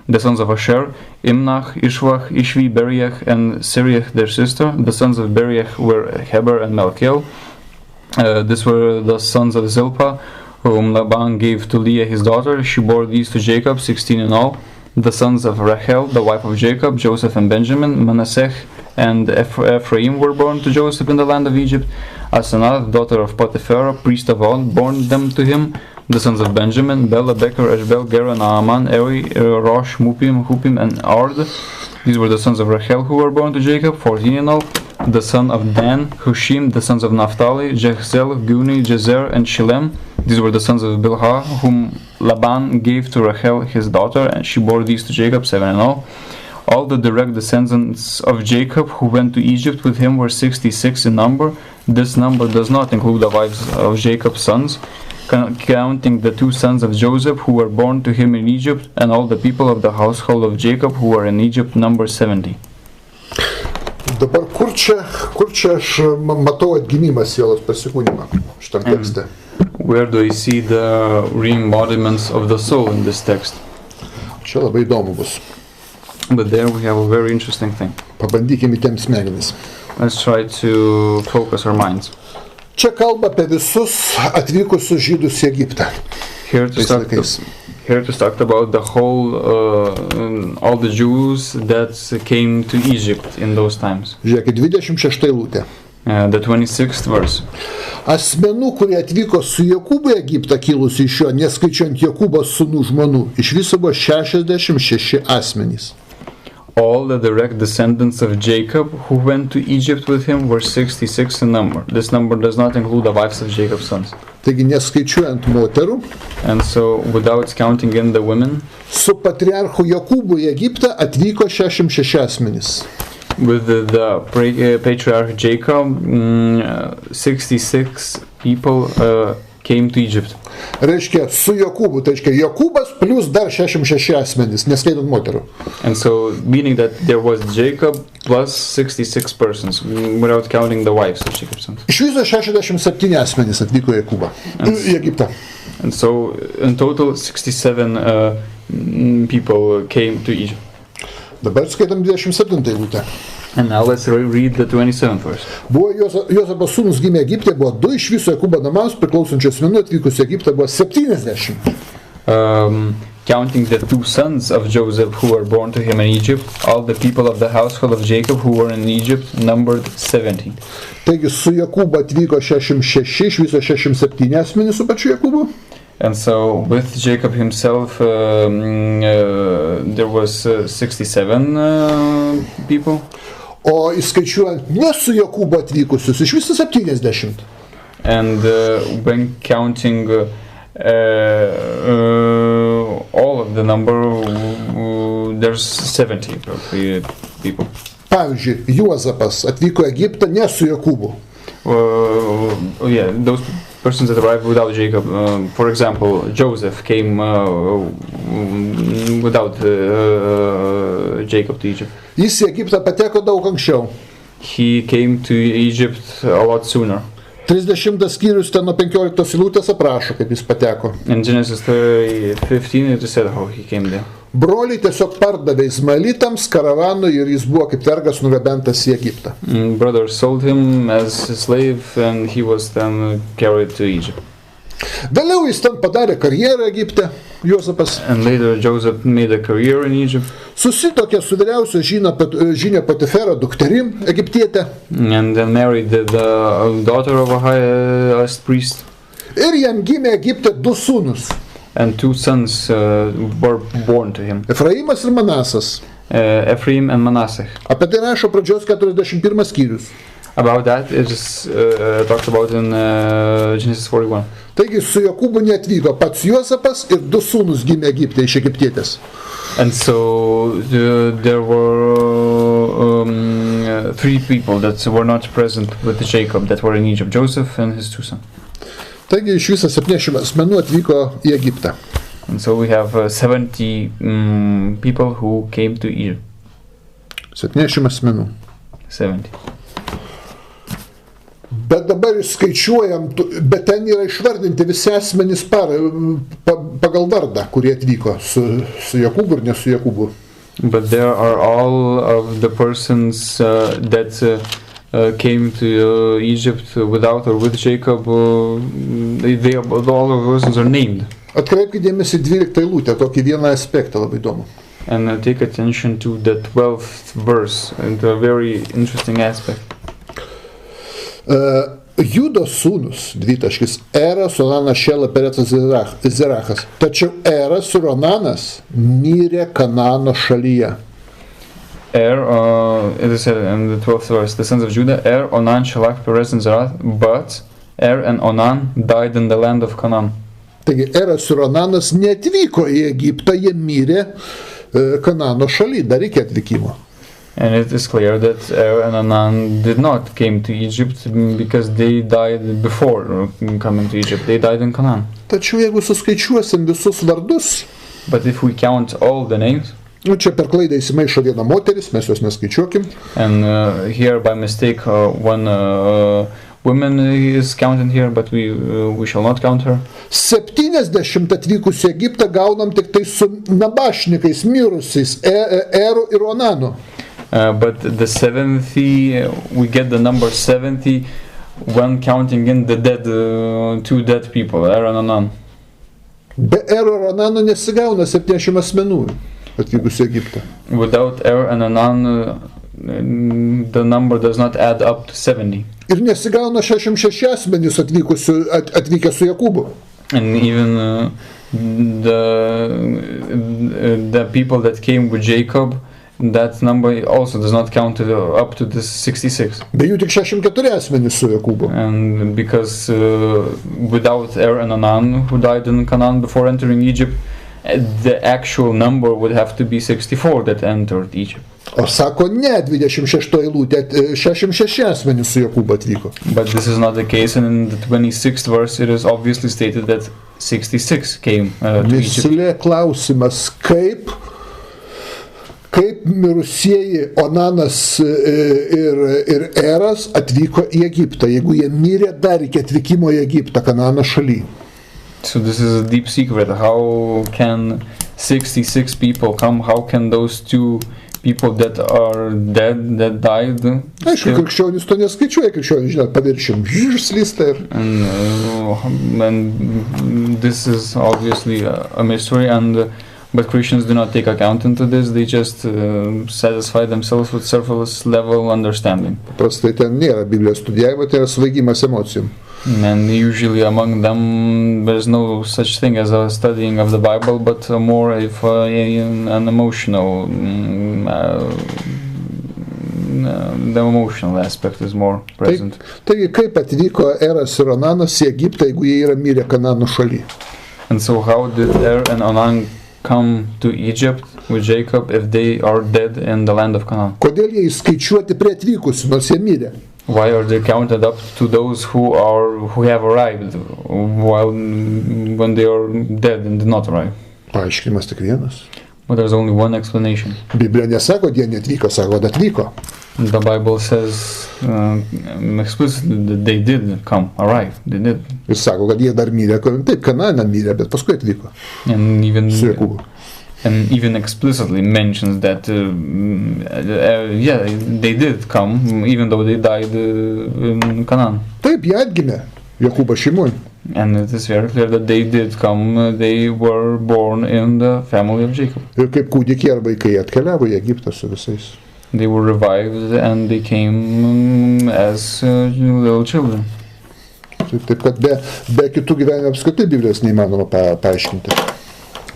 The sons of Asher, Imnach, Ishvach, Ishvi, Beriach, and Siriach, their sister. The sons of Beriach were Heber and Malkiel. These were the sons of Zilpah, whom Laban gave to Leah his daughter. She bore these to Jacob, 16 in all. The sons of Rachel, the wife of Jacob, Joseph and Benjamin, Manasseh and Ephraim were born to Joseph in the land of Egypt. Asenath, daughter of Potiphar, priest of On, born them to him. The sons of Benjamin, Bela, Becher, Eshbel, Gera, Naaman, Eri, Rosh, Mupim, Hupim, and Ard. These were the sons of Rachel who were born to Jacob, 14 in all. The son of Dan, Hushim, the sons of Naphtali, Jechzel, Guni, Jezer, and Shilem. These were the sons of Bilhah, whom Laban gave to Rachel his daughter, and she bore these to Jacob, 7 in all. All the direct descendants of Jacob who went to Egypt with him were 66 in number. This number does not include the wives of Jacob's sons, counting the 2 sons of Joseph who were born to him in Egypt, and all the people of the household of Jacob who were in Egypt number 70. Dabar kur čia aš matau atgimimą sielos persikūnimą šitam tekste? Where do I see the re-embodiments of the soul in this text? Čia labai įdomu bus. But there we have a very interesting thing. Pabandykime įtempti smegenis. Let's try to focus our minds. Čia kalba apie visus atvykusius žydus į Egiptą. Here to talk about the whole, all the Jews that came to Egypt in those times. Žiūrėkit, 26 eilutė. The 26th verse. Asmenų, kurie atvyko su Jokūbu į Egiptą kilusi iš jo, neskaičiuojant Jokūbo sūnų žmonų, iš viso buvo 66 asmenys. All the direct descendants of Jacob who went to Egypt with him were 66 in number. This number does not include the wives of Jacob's sons. Taigi neskaičiuojant moterų, and so without counting in the women, su patriarchu Jokūbu į Egiptą atvyko 66 asmenys. With the patriarch Jacob, 66 people came to Egypt. Reiškia, su Jokūbu, tai reiškia Jokūbas plus dar 66 asmenys, neskaitant moterų. And so, meaning that there was Jacob plus 66 persons, without counting the wives of Jacob's sons. Iš viso 67 asmenys atvyko į Jokūbą, į Egiptą. And so, in total, 67 people came to Egypt. Dabar skaitam 27 eilutę. And now let's read the 27th verse. Buvo Jozabo sūnus gimė Egipte, buvo 2 iš viso Jokūbo namams priklausančių asmenų atvykusių į Egiptą buvo 70. Counting the 2 sons of Joseph who were born to him in Egypt, all the people of the household of Jacob who were in Egypt numbered 70. Taigi su Jokūbu atvyko 66, iš viso 67 asmenys su pačiu Jokūbu. And so with Jacob himself there was 67 people. O įskaičiuojant ne su Jokūbu atvykusius, iš viso 70. And when counting all of the number, there's 70 people. Pavyzdžiui, Juozapas atvyko į Egiptą ne su Jokūbu. Yeah, those persons that arrived without Jacob. For example, Joseph came without Jacob to Egypt. Jis į Egiptą pateko daug anksčiau. He came to Egypt a lot sooner. 30 skyrius ten nuo 15 eilutės aprašo, kaip jis pateko. In Genesis 15 it is said how he came there. Broliai tiesiog pardavė Izmaelitams karavanui ir jis buvo kaip vergas nugabentas į Egiptą. Brothers sold him as a slave and he was then carried to Egypt. Vėliau jis ten padarė karjerą Egipte, Juozapas. And later Joseph made a career in Egypt. Susitokė su vyriausio žynio Potifero dukterim, egiptietė. And then married the daughter of a highest priest. Ir jam gimė Egipte 2 sūnus. And 2 sons were born to him. Efraimas ir Manasas. Ephraim and Manasseh. Apie tai rašo pradžios 41 skyrius. About that it is talked about in Genesis 41. Taigi su Jokūbu neatvyko pats Juozapas ir 2 sūnus gimė Egipte iš Egiptietės. And so there were 3 people that were not present with Jacob that were in Egypt, Joseph and his 2 sons. Taigi iš viso 70 asmenų atvyko į Egiptą. And so we have 70 people who came to Egypt. 70 asmenų. 70. Bet dabar skaičiuojam, bet ten yra išvardinti visi asmenys pagal vardą, kurie atvyko su Jokūbu ir ne su Jokūbu. But there are all of the persons that came to Egypt without or with Jacob. All of the persons are named. Atkreipkite dėmesį 12 eilutę, tokį vieną aspektą labai įdomu. And take attention to the 12th verse, and a very interesting aspect. Judos sūnus, dvitaškis, Eras, Onanas, Šela, Perecas, Zerachas. Tačiau Eras ir Onanas mirė Kanano šalyje. It is said in the 12th verse, the sons of Judah, Onan, Shelach, Perez, and Zerah, but and Onan died in the land of Canaan. Taigi Eras ir Onanas neatvyko į Egiptą, jie mirė Kanano šaly, dar iki atvykimo. And it is clear that and Onan did not came to Egypt because they died before coming to Egypt. They died in Canaan. Tačiau jeigu suskaičiuosim visus vardus, but if we count all the names, čia per klaidą įsimaišo viena moteris, mes jos neskaičiuokim. And here by mistake one woman is counted here, but we shall not count her. 70 atvykusių į Egiptą gaunam tik tai su nabašnikais mirusiais Eru ir Onanu. But the 70, we get the number 70 when counting in the dead, 2 dead people, Er and Onan. Be Eru ir Onano nesigauna 70 asmenų atvykusių į Egiptą. Without Er and Onan, the number does not add up to 70. Ir nesigauna 66 asmenys atvykę su Jokūbu. And even the people that came with Jacob, that number also does not count up to this 66. Be jų tik 64 asmenys su Jokūbu. And because without Er and Onan, who died in Canaan before entering Egypt, the actual number would have to be 64 that entered Egypt. O sako, ne, 26 eilutė, 66 asmenys su Jokūbu atvyko. But this is not the case, and in the 26th verse it is obviously stated that 66 came to Egypt. Mislė klausimas, kaip mirusieji Onanas ir Eras atvyko į Egiptą, jeigu jie mirė dar iki atvykimo į Egiptą, Kanano šaly. So this is a deep secret. How can 66 people come? How can those 2 people that are dead, that died? Aišku, krikščionys to neskaičiuoja, krikščionys, žinot, paviršiam slysta ir... And this is obviously a mystery, but Christians do not take account into this. They just satisfy themselves with surface level understanding. Paprastai ten nėra Biblijos studijavimo, tai yra svaigimas emocijom. And usually among them there's no such thing as a studying of the Bible, but more of an emotional, the emotional aspect is more present. Taigi, kaip atvyko Eras ir Onanas į Egiptą, jeigu jie yra mirę Kanano šaly? And so how did Er and Onan come to Egypt with Jacob if they are dead in the land of Canaan? Kodėl jie įskaičiuoti prie atvykusių, nors jie mirė? Why are they counted up to those who have arrived while when they are dead and did not arrive? Paaiškinimas tik vienas. But there's only one explanation. Biblija nesako, jie neatvyko, sako, kad atvyko. The Bible says explicitly that they did arrive. They did. Ir sako, kad jie dar mirė, taip, Kanane mirė, bet paskui atvyko. And even su Jokūbu. And even explicitly mentions that they did come, even though they died in Canaan. Taip, jie atgimė Jokūbo šeimoje. And it is very clear that they did come, they were born in the family of Jacob. Ir kaip kūdikiai ar vaikai atkeliavo į Egiptą su visais. They were revived and they came as little children. Taip kad be kitų gyvenimų apskritai Biblijos neįmanoma paaiškinti.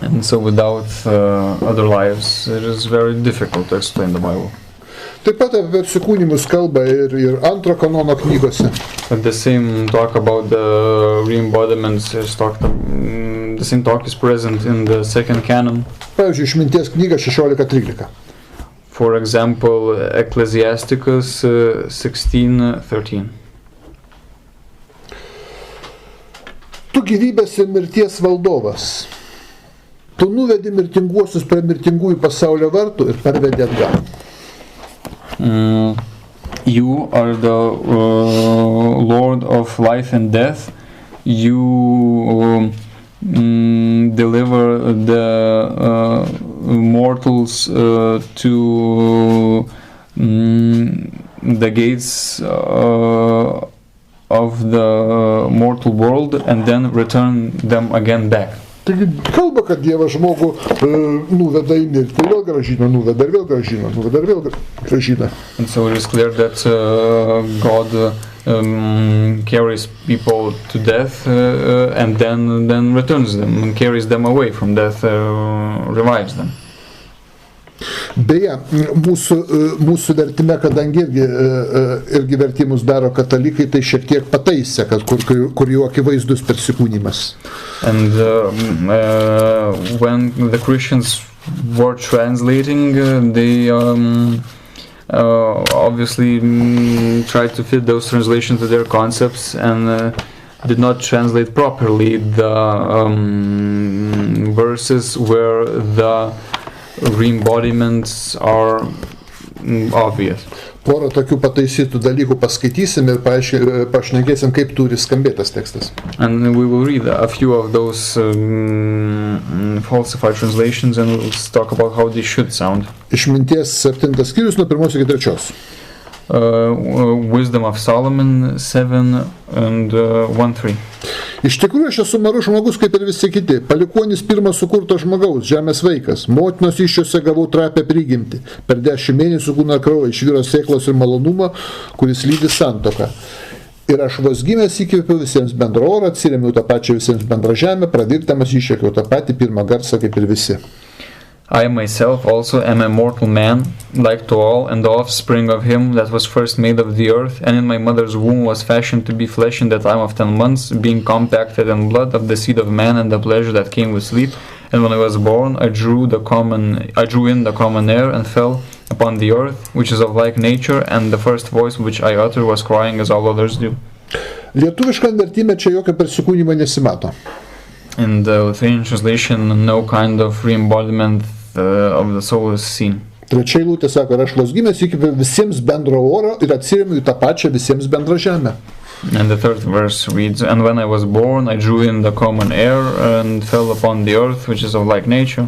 And so without other lives, it is very difficult to explain the Bible. Taip pat apie persikūnijimus kalba ir antro kanono knygose. But the same talk about the re-embodiments is the same talk is present in the second canon. Pavyzdžiui, Išminties knyga 16:13. For example, Ecclesiasticus 16:13. Tu gyvybės ir mirties valdovas. Tu nuvedi mirtinguosius prie mirtingųjų pasaulio vartų ir parvedi atgal. You are the Lord of life and death. You deliver the mortals to the gates of the mortal world and then return them again back. Taigi kalba, kad Dievas žmogų nuveda į mirtį, ir vėl grąžina, nuveda ir vėl grąžina, nuveda ir vėl grąžina. And so it is clear that God carries people to death and then returns them and carries them away from death, revives them. Beje, mūsų vertime, kadangi irgi vertimus daro katalikai, tai šiek tiek pataisė, kad kur jau akivaizdus persikūnijimas. And when the Christians were translating, they obviously tried to fit those translations to their concepts and did not translate properly the verses where the re-embodiments are obvious. Porą tokių pataisytų dalykų paskaitysim ir pašnekėsim, kaip turi skambėti tas tekstas. And we will read a few of those falsified translations and we'll talk about how they should sound. Išminties 7 skyrius nuo 1 iki 3. Wisdom of Solomon 7 and 1-3. Iš tikrųjų, aš esu marus žmogus kaip ir visi kiti, palikuonis pirmas sukurto žmogaus, žemės vaikas, motinos iščiose gavau trapę prigimtį, per 10 mėnesių kūno kraujo išvyro sėklos ir malonumo, kuris lydi santuoką. Ir aš vos gimęs įkvėpiau visiems bendrą orą, atsirėmiau tą pačią visiems bendrą žemę, pravirkdamas iššiekiau tą patį pirmą garsą kaip ir visi. I myself also am a mortal man, like to all, and the offspring of him that was first made of the earth, and in my mother's womb was fashioned to be flesh in the time of 10 months, being compacted in blood of the seed of man and the pleasure that came with sleep. And when I was born, I drew in the common air and fell upon the earth, which is of like nature, and the first voice which I uttered was crying as all others do. Lietuviškam vertime čia jokio persikūnijimo nesimato. In the Lithuanian translation, no kind of re-embodiment of the soul is seen. Trečia eilutė sako, ir aš vos gimęs įkvėpiau visiems bendro oro ir atsirėmiau į tą pačią visiems bendrą žemę. And the third verse reads, and when I was born, I drew in the common air and fell upon the earth, which is of like nature.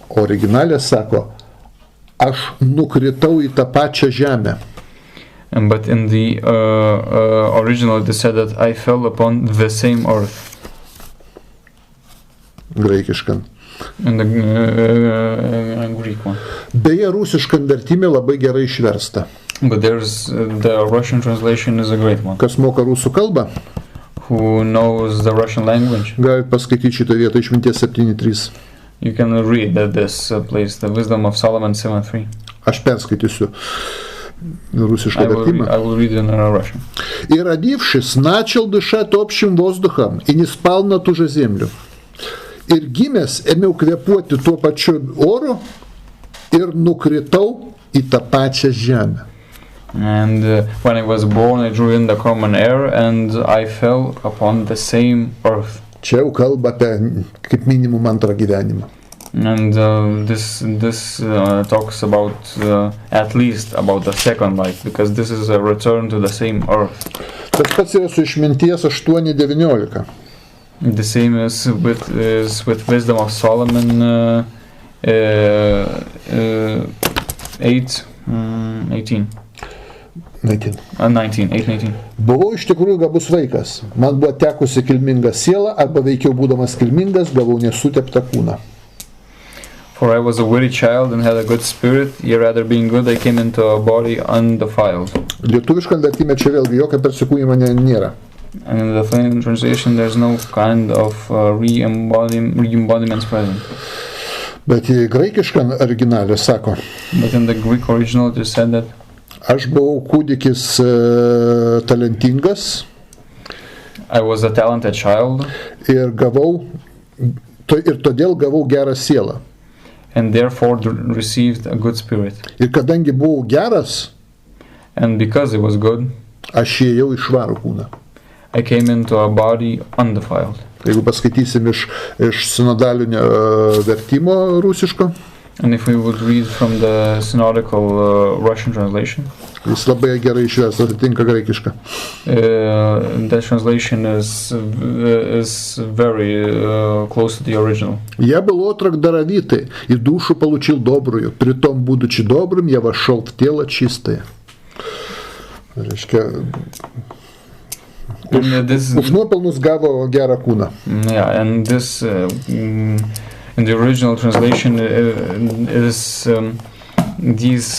Originalė sako, aš nukritau į tą pačią žemę. But in the original it said that I fell upon the same earth. Graikiškan. In the Greek one. Beje, rusiškam vertime labai gerai išversta. But the Russian translation is a great one. Kas moka rusų kalbą? Who knows the Russian language? Galit paskaityti šitą vietą Išminties 7.3. You can read this place, the Wisdom of Solomon 7:3. Aš perskaitysiu rusišką vertimą. I will read it in Russian. И родившись, начал дышать общим воздухом и не спал на ту же землю. Ir gimęs ėmiau kvėpuoti tuo pačiu oru ir nukritau į tą pačią žemę. And when I was born, I drew in the common air and I fell upon the same earth. Čia jau kalba apie kaip minimum antrą gyvenimą. And this talks about at least about the second life, because this is a return to the same earth. Tas pats yra su Išminties 8.19. The same is with Wisdom of Solomon 8:18. 19. Buvau iš tikrųjų gabus vaikas. Man buvo tekusi kilminga siela, arba veikiau būdamas kilmingas, gavau nesuteptą kūną. For I was a witty child and had a good spirit, yet rather being good I came into a body undefiled. Lietuviškam vertime čia vėlgi jokio persikūnijimo nėra. And in the Lithuanian translation, there's no kind of re-embodiments present. Bet į graikišką originalę sako, But in the Greek original, it is said that aš buvau kūdikis talentingas I was a talented child, ir todėl gavau gerą sielą. and therefore received a good spirit. Ir kadangi buvau geras, And because it was good, aš įėjau į švarų kūną. I came into a body undefiled. Jeigu paskaitysim iš sinodalinio vertimo rusiško, And if we would read from the synodical Russian translation, jis labai gerai išverstas, atitinka graikišką. that translation is very close to the original. Я был отрок даровитый, и душу получил добрую, притом, будучи добрым, я вошел в тело чистое. Reiškia, už nuopelnus gavo gerą kūną. Yeah, and this in the original translation these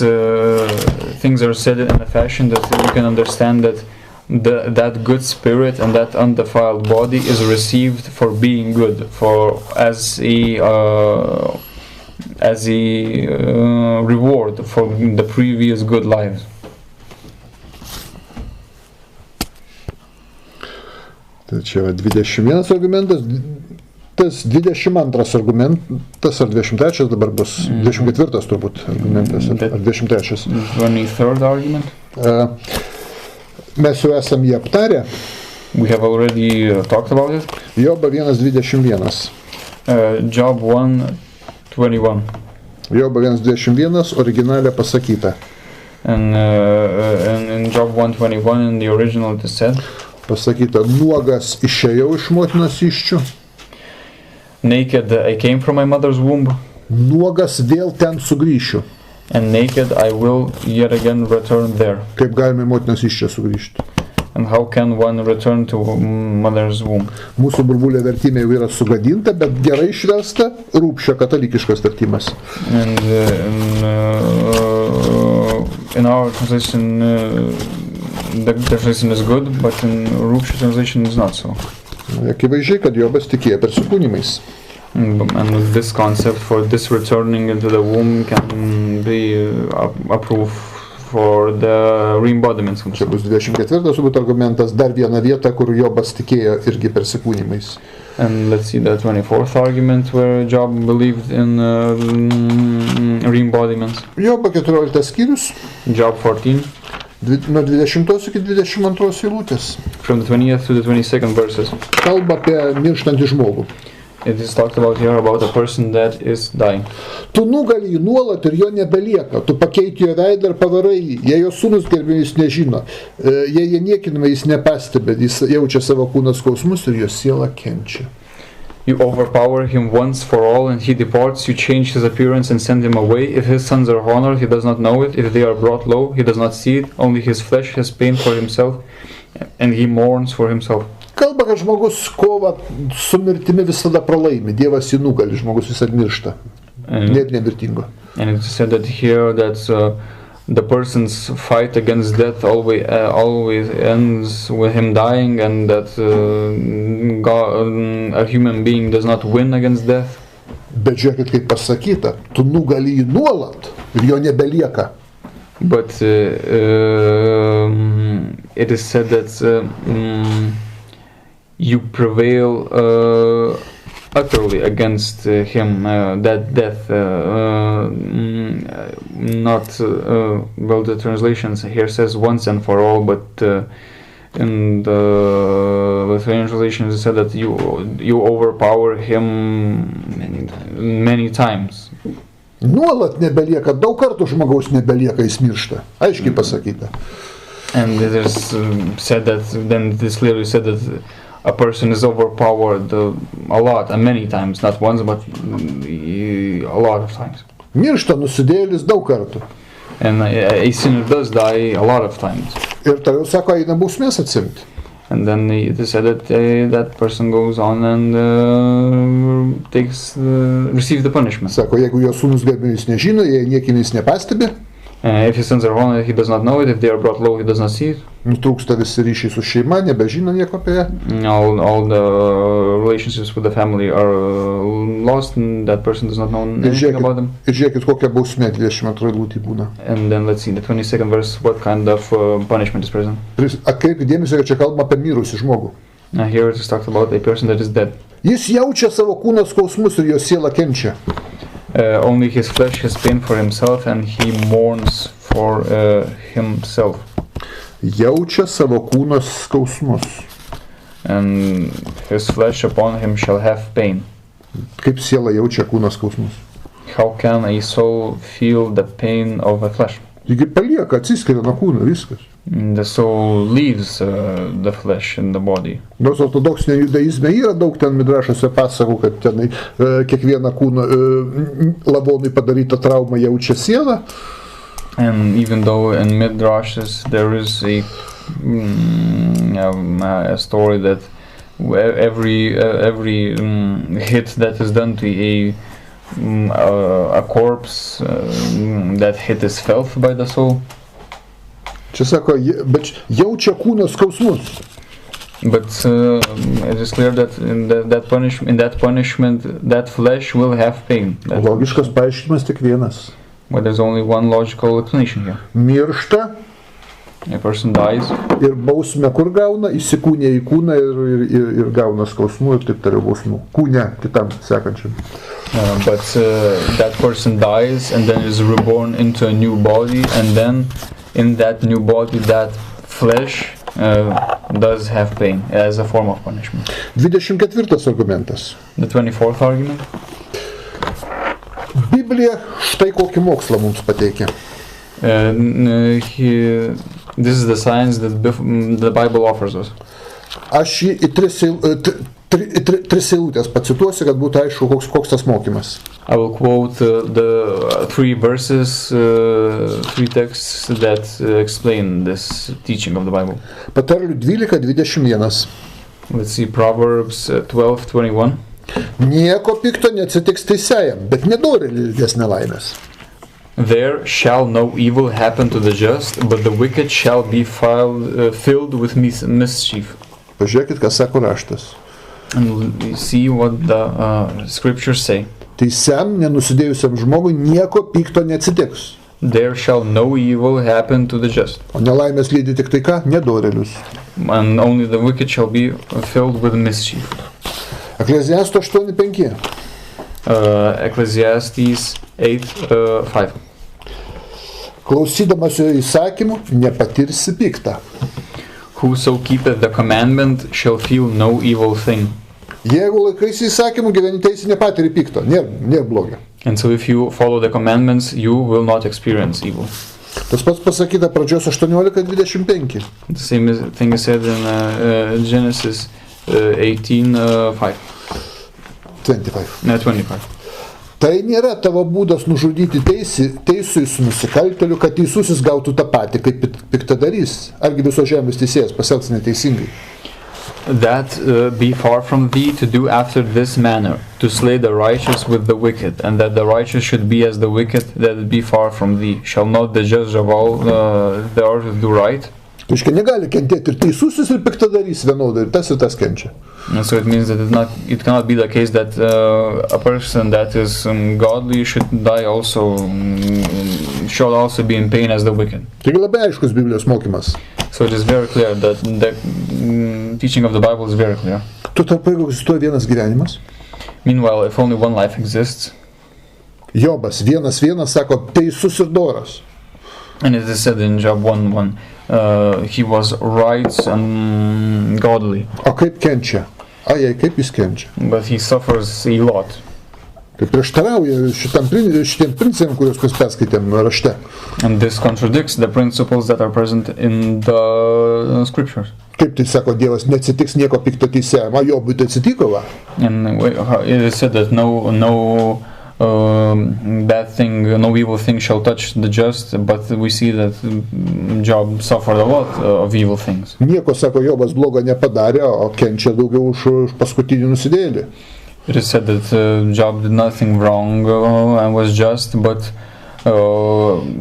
things are said in a fashion that you can understand that that good spirit and that undefiled body is received for being good, for as a reward for the previous good lives. Tai čia 21 argumentas, tas 22 argumentas, ar 23 dabar bus, 24 turbūt argumentas, ar 23. 23rd argument. Mes jau esam jį aptarę. We have already talked about it. Jobo 1.21. Job 1:21. Jobo 1.21 originalė pasakyta. And in Job 1:21 in the original it is said, pasakyta, nuogas išėjau iš motinos įsčių. Naked I came from my mother's womb. Nuogas vėl ten sugrįšiu. And naked I will yet again return there. Kaip galime motinos įsčią sugrįžti? And how can one return to mother's womb? Mūsų burbulė vertimė jau yra sugadinta, bet gerai išversta Rūpščio katalikiškas vertimas. And in our translation the translation is good, but in Rūpščio translation is not so. Akivaizdžiai, kad Jobas tikėjo persikūnimais. And this concept for this returning into the womb can be approved for the re-embodiments. Čia bus 24 turbūt argumentas, dar viena vieta, kur Jobas tikėjo irgi persikūnimais. And let's see the 24th argument where Job believed in re-embodiments. Jobo 14 skyrius. Job 14. Nuo 20 iki 22 eilutės. From the 20th to the 22nd verses. Kalba apie mirštantį žmogų. It is talked about here about a person that is dying. Tu nugali jį nuolat ir jo nebelieka. Tu pakeiti jo veidą ir pavarai jį. Jei jo sūnus gerbėjai jis nežino. Jei jie niekinama jis nepastebi. Jis jaučia savo kūno skausmus ir jo siela kenčia. You overpower him once for all and he departs. You change his appearance and send him away. If his sons are honored, he does not know it. If they are brought low, he does not see it. Only his flesh has pain for himself and he mourns for himself. Kalba, kad žmogus kovą su mirtimi visada pralaimi. Dievas jį nugali, žmogus visada miršta. Net nemirtingo. And it is said that here that the person's fight against death always ends with him dying, and that a human being does not win against death. Bet žiūrėkit, kaip pasakyta, tu nugali jį nuolat ir jo nebelieka. But it is said that you prevail utterly against him, that death, not, well, the translations here says once and for all, but in the Lithuanian translation it said that you overpower him many times. Nuolat nebelieka, daug kartų žmogaus nebelieka, jis miršta. Aiškiai pasakyta. And it is said that, then it is clearly said that a person is overpowered a lot, and many times, not once, but a lot of times. Miršta nusidėjėlis daug kartų. And a sinner does die a lot of times. Ir toliau sako, eina bausmės atsimti. And then it is said that that person goes on and receives the punishment. Sako, jeigu jo sūnus gerbėjai jis nežino, jei niekinis nepastebi. If his sins are honored, he does not know it. If they are brought low, he does not see it. Nutrūksta visi ryšiai su šeima, nebežino nieko apie ją. All the relationships with the family are lost, and that person does not know anything about them. Ir žiūrėkit, kokia bausmė 22 eilutė būna. And then let's see the 22nd verse, what kind of punishment is present. Atkreipkite dėmesį, kad čia kalbama apie mirusį žmogų. Here it is talked about a person that is dead. Jis jaučia savo kūno skausmus ir jo siela kenčia. Only his flesh has pain for himself, and he mourns for himself. Jaučia savo kūno skausmus. And his flesh upon him shall have pain. Kaip siela jaučia kūno skausmus? How can a soul feel the pain of a flesh? Taigi palieka, atsiskiria nuo kūno, viskas. The soul leaves the flesh in the body. Nors ortodoksinė judaizme yra daug ten midrašuose pasakų, kad tenai kiekvieną kūno lavonui padarytą traumą jaučia siela. And even though in midrashes there is a story that every hit that is done to a corpse, that hit is felt by the soul. Čia sako, bet jaučia kūno skausmus. But it is clear that in that punishment, that flesh will have pain. Logiškas paaiškinimas tik vienas. But there's only one logical explanation here. Miršta. A person dies. Ir bausmę kur gauna, įsikūnė į kūną ir gauna skausmų ir taip toliau bausmų. Kūne kitam sekančiam. But that person dies and then is reborn into a new body, and then in that new body, that flesh does have pain as a form of punishment. 24 argumentas. The 24th argument. Biblija štai kokį mokslą mums pateikia. This is the science that the Bible offers us. Aš jį į tris eilutės pacituosiu, kad būtų aišku, koks tas mokymas. I will quote the three verses, three texts that explain this teaching of the Bible. Patarlių 12:21. Let's see, Proverbs 12:21. Nieko pikto neatsitiks teisėjam, bet nedorėliui lydės nelaimės. There shall no evil happen to the just, but the wicked shall be filled with mischief. Pažiūrėkit, ką sako raštas. And see what the scriptures say. Teisiam, nenusidėjusiam žmogui nieko pikto neatsitiks. There shall no evil happen to the just. O nelaimės lydi tik tai ką? Nedorėlius. And only the wicked shall be filled with mischief. Ekleziasto 8:5. Ecclesiastes 8:5. Klausydamas jo įsakymų, nepatirsi piktą. Whoso keepeth the commandment shall feel no evil thing. Jeigu laikaisi įsakymų, gyveni teisį, nepatiri pikto. Nėra blogio. And so if you follow the commandments, you will not experience evil. Tas pats pasakyta pradžios 18:25. The same thing is said in Genesis 18:5. 25. Tai nėra tavo būdas nužudyti teisui su nusikaltėliu, kad teisusis gautų tą patį, kaip piktadarys. Argi viso žemės teisėjas pasielgs neteisingai. That be far from thee to do after this manner, to slay the righteous with the wicked, and that the righteous should be as the wicked, that it be far from thee. Shall not the judge of all the earth do right? Tai reiškia, negali kentėti ir teisusis, ir piktadarys vienodai, ir tas kenčia. And so it means that it cannot be the case that a person that is godly should die also, should also be in pain as the wicked. Taigi labai aiškus Biblijos mokymas. So it is very clear that the teaching of the Bible is very clear. Tuo tarpu, jeigu egzistuoja vienas gyvenimas. Meanwhile, if only one life exists. Jobas 1:1 sako, teisus ir doras. And it is said in Job 1:1, he was right and godly. O kaip kenčia? Kaip jis kenčia? But he suffers a lot. Tai prieštarauja šitiem principam, kuriuos mes perskaitėm rašte. And this contradicts the principles that are present in the scriptures. Kaip tai sako Dievas, neatsitiks nieko pikto teisėjam, o Jobui tai atsitiko, va? And it is said that no bad thing, no evil thing shall touch the just, but we see that Job suffered a lot of evil things. Nieko, sako Jobas, blogo nepadarė, o kenčia daugiau už paskutinį nusidėjėlį. It is said that Job did nothing wrong and was just, but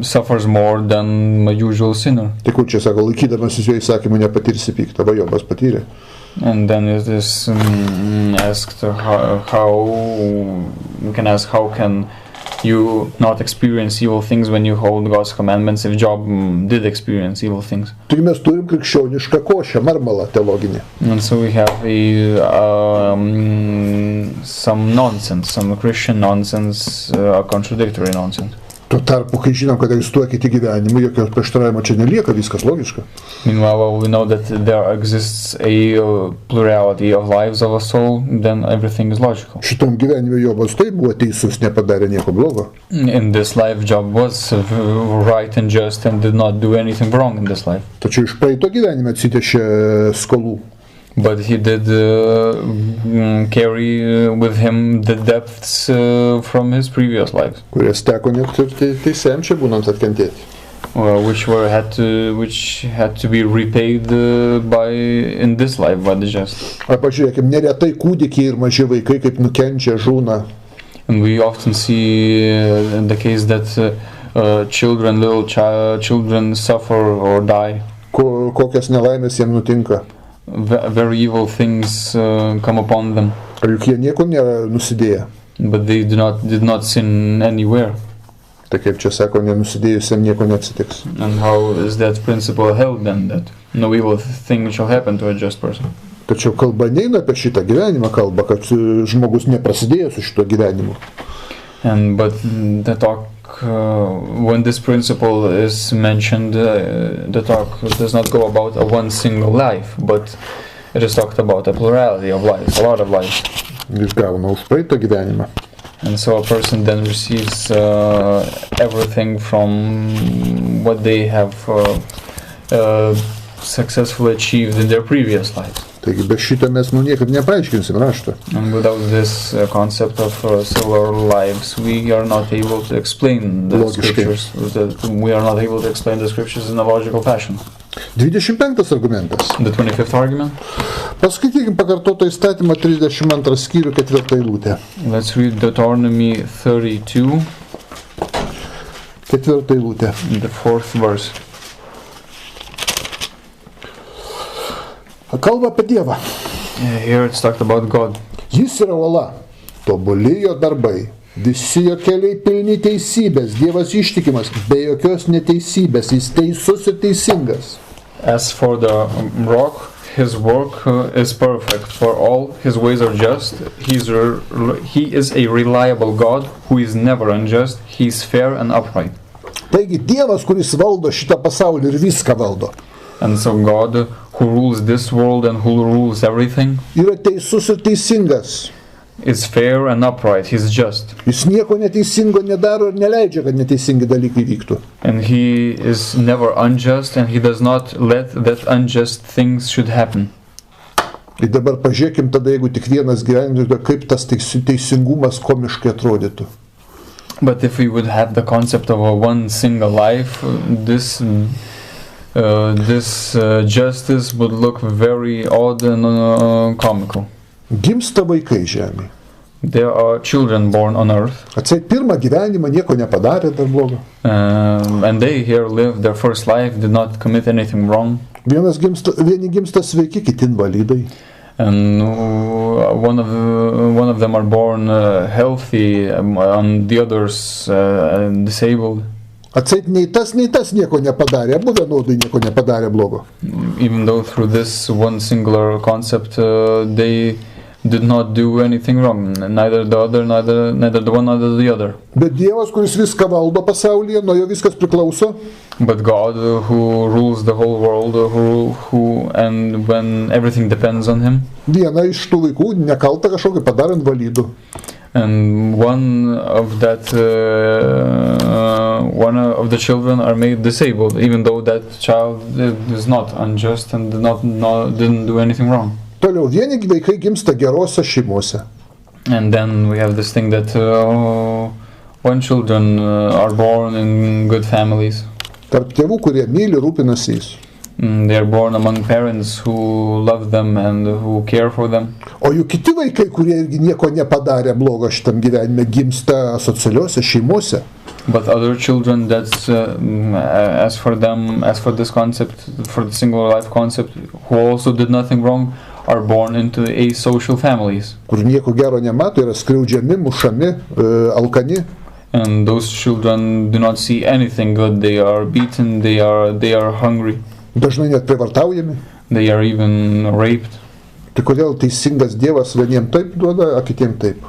suffers more than a usual sinner. Tai kur čia sako, laikydamasis jo įsakymų nepatirsi pyktą, va Jobas patyrė. And then it is asked how we can ask how can you not experience evil things when you hold God's commandments if Job did experience evil things. Taigi mes turim krikščionišką košę, marmalą teologinį. And so we have some nonsense, some Christian nonsense, contradictory nonsense. Tuo tarpu, kai žinom, kad egzistuoja kiti gyvenimai, jokio prieštaravimo čia nelieka, viskas logiška. Meanwhile, we know that there exists a plurality of lives of a soul, then everything is logical. Šitam gyvenime Jobas tai buvo teisus, nepadarė nieko blogo. In this life, Job was right and just and did not do anything wrong in this life. Tačiau iš praeito gyvenime atsitešė skolų. But he did carry with him the depths from his previous lives, Kurias teko net ir teisėjam čia būnant atkentėti. which had to be repaid by in this life by the just. Ar pažiūrėkime, neretai kūdikiai ir maži vaikai kaip nukenčia, žūna. And we often see the case that children suffer or die. Kokias nelaimės jiems nutinka. Very evil things come upon them, Ar juk jie nieko nėra nusidėję. but they did not sin anywhere. Tai kaip čia sako, nenusidėjusiam nieko neatsitiks. And how is that principle held then, that no evil thing shall happen to a just person? Tačiau kalba neina apie šitą gyvenimą, kalba, kad žmogus neprasidėjo su šito gyvenimu. But the talk, when this principle is mentioned, the talk does not go about a one single life, but it is talked about a plurality of lives, a lot of lives. Jis gauna už praeitą gyvenimą. And so a person then receives everything from what they have successfully achieved in their previous lives. Taigi be šito mes niekaip nepaaiškinsim raštą. And without this concept of similar lives, we are not able to explain the scriptures. We are not able to explain the scriptures in a logical fashion. 25 argumentas. The 25th argument. Paskaitykim pakartoto įstatymą 32 skyrių 4 eilutę. Let's read Deuteronomy 32, 4 eilutę. the 4th verse. Kalba apie Dievą. Here it's talked about God. Jis yra uola, tobuli jo darbai, visi jo keliai pilni teisybės, Dievas ištikimas, be jokios neteisybės, jis teisus ir teisingas. As for the rock, his work is perfect, for all his ways are just. He is a reliable God who is never unjust. He is fair and upright. Taigi Dievas, kuris valdo šitą pasaulį ir viską valdo, And so God, who rules this world and who rules everything, yra teisus ir teisingas. is fair and upright. He's just. Jis nieko neteisingo nedaro ir neleidžia, kad neteisingi dalykai vyktų. And he is never unjust, and he does not let that unjust things should happen. Ir dabar pažiūrėkim tada, jeigu tik vienas gyvenimas, kaip tas teisingumas komiškai atrodytų. But if we would have the concept of a one single life, this justice would look very odd and comical. Gimsta vaikai žemėje. There are children born on earth, Atseit pirmą gyvenimą nieko nepadarė dar blogo. and they here live their first life, did not commit anything wrong. Vieni gimsta sveiki, kiti invalidai. And one of them are born healthy, and the others disabled. Atseit nei tas nieko nepadarė, abu vienodai nieko nepadarė blogo. Even though through this one singular concept they did not do anything wrong, neither the other, neither the one, neither the other. Bet Dievas, kuris viską valdo pasaulyje, nuo jo viskas priklauso. But God, who rules the whole world, and when everything depends on him. Viena iš tų vaikų nekalta kažkokį padarė invalidų. And one of the children are made disabled, even though that child is not unjust and didn't do anything wrong. Toliau, vieni vaikai gimsta gerose šeimose. And then we have this thing that one children are born in good families. Tarp tėvų, kurie myli, rūpinasi jais. They are born among parents who love them and who care for them. O juk kiti vaikai, kurie irgi nieko nepadarė blogo šitam gyvenime, gimsta socialiuose šeimose. But other children, that's as for them, as for this concept, for the single life concept, who also did nothing wrong, are born into asocial families. Kur nieko gero nemato, yra skriaudžiami, mušami, alkani. And those children do not see anything good. They are beaten, they are hungry. Dažnai net prievartaujami. They are even raped. Tai kodėl teisingas Dievas vieniem taip duoda, o kitiem taip?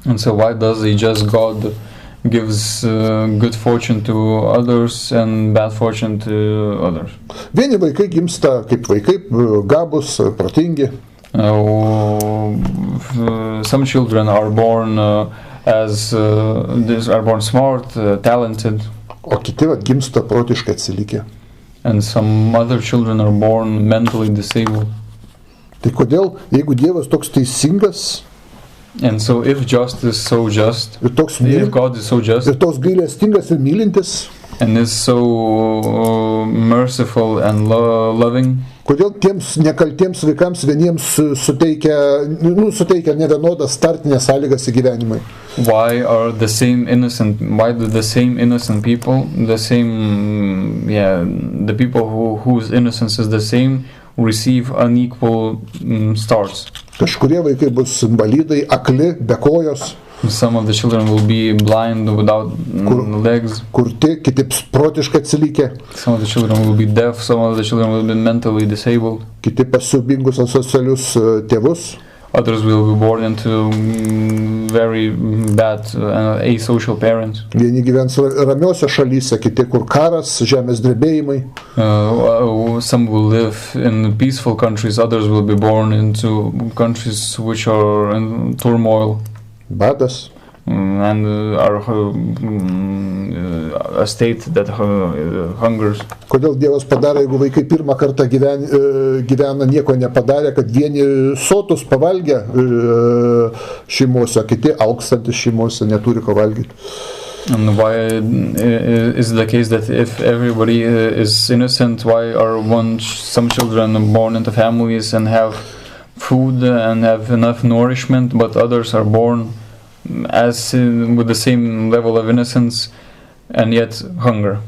And so why does a just God gives good fortune to others and bad fortune to others? Vieni vaikai gimsta kaip vaikai, gabus, protingi. Some children are born are born smart, talented. O kiti gimsta protiškai atsilikę. And some other children are born mentally disabled. Tai kodėl, jeigu Dievas toks teisingas, and so if just is so just, if God is so just, ir toks gailestingas ir mylintis, and is so merciful and loving, kodėl tiems nekaltiems vaikams vieniems suteikia nevienodas startinės sąlygas į gyvenimui? Why do the same innocent people, the people whose innocence is the same, receive unequal starts? Kažkurie vaikai bus invalidai, akli, be kojos. Some of the children will be blind without legs. Kurti, kiti protiškai atsilikę. Some of the children will be deaf, some of the children will be mentally disabled. Kiti pasiubingus asocialius tėvus. Others will be born into very bad asocial parents. Vieni gyvens ramiose šalyse, kiti kur karas, žemės drebėjimai. Some will live in peaceful countries, others will be born into countries which are in turmoil. Badas. And are a state that hungers. Kodėl Dievas padarė, jeigu vaikai pirmą kartą gyvena nieko nepadarė, kad vieni sotus pavalgę šeimose, kiti alkstantys šeimose neturi ko valgyti? And why is the case that if everybody is innocent, why are some children born into families and have food and have enough nourishment, but others are born with the same level of innocence and yet hunger?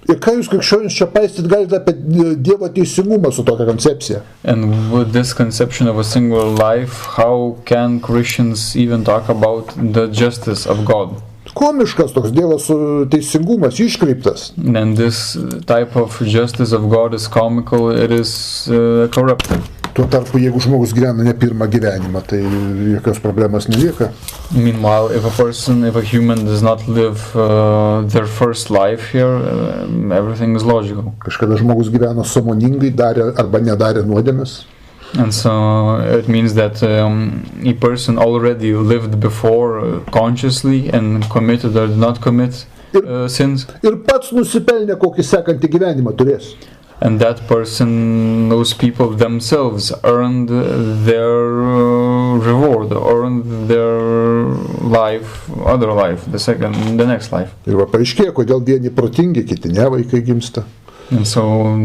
Ir ką jūs krikščionys čia paistyt galite apie Dievo teisingumą su tokia koncepcija? And with this conception of a single life, how can Christians even talk about the justice of God? Komiškas toks Dievo teisingumas, iškreiptas. And this type of justice of God is comical, it is corrupted. Tuo tarpu, jeigu žmogus gyvena ne pirmą gyvenimą, tai jokios problemos nelieka. Meanwhile, if a human does not live their first life here, everything is logical. Kažkada žmogus gyveno sąmoningai, darė arba nedarė nuodėmes. And so it means that a person already lived before consciously and committed or did not commit sins. Ir pats nusipelnė kokį sekantį gyvenimą turės. And that person, those people themselves earned their reward, earned their life, other life, the next life. Ir va paaiškėjo, kodėl vieni protingi, kiti ne, vaikai gimsta. And so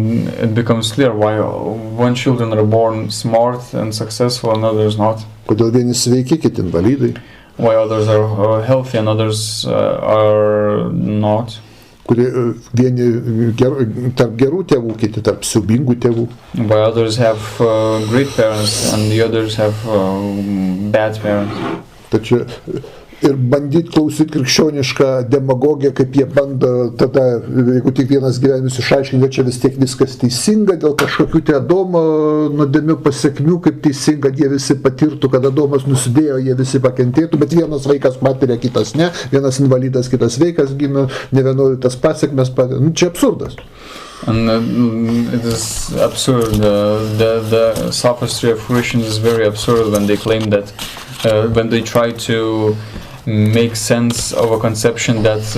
it becomes clear why one children are born smart and successful and others not. Kodėl vieni sveiki, kiti invalidai. Why others are healthy and others are not. Kurie vieni tarp gerų tėvų, kiti tarp siaubingų tėvų. Why others have great parents and the others have bad parents. Tačiau ir bandyti klausyti krikščionišką demagogiją, kaip jie bando tada, jeigu tik vienas gyvenimas išaiškinti, čia vis tiek viskas teisinga, dėl kažkokių tai Adomo nuodėmių pasiekmių, kaip teisinga, jie visi patirtų, kad Adomas nusidėjo, jie visi pakentėtų, bet vienas vaikas patiria, kitas ne, vienas invalidas, kitas vaikas gimė, nevienodas pasiekmes patiria. Čia absurdas. And it is absurd. The sophistry of Christians is very absurd when they claim that, when they try to make sense of a conception that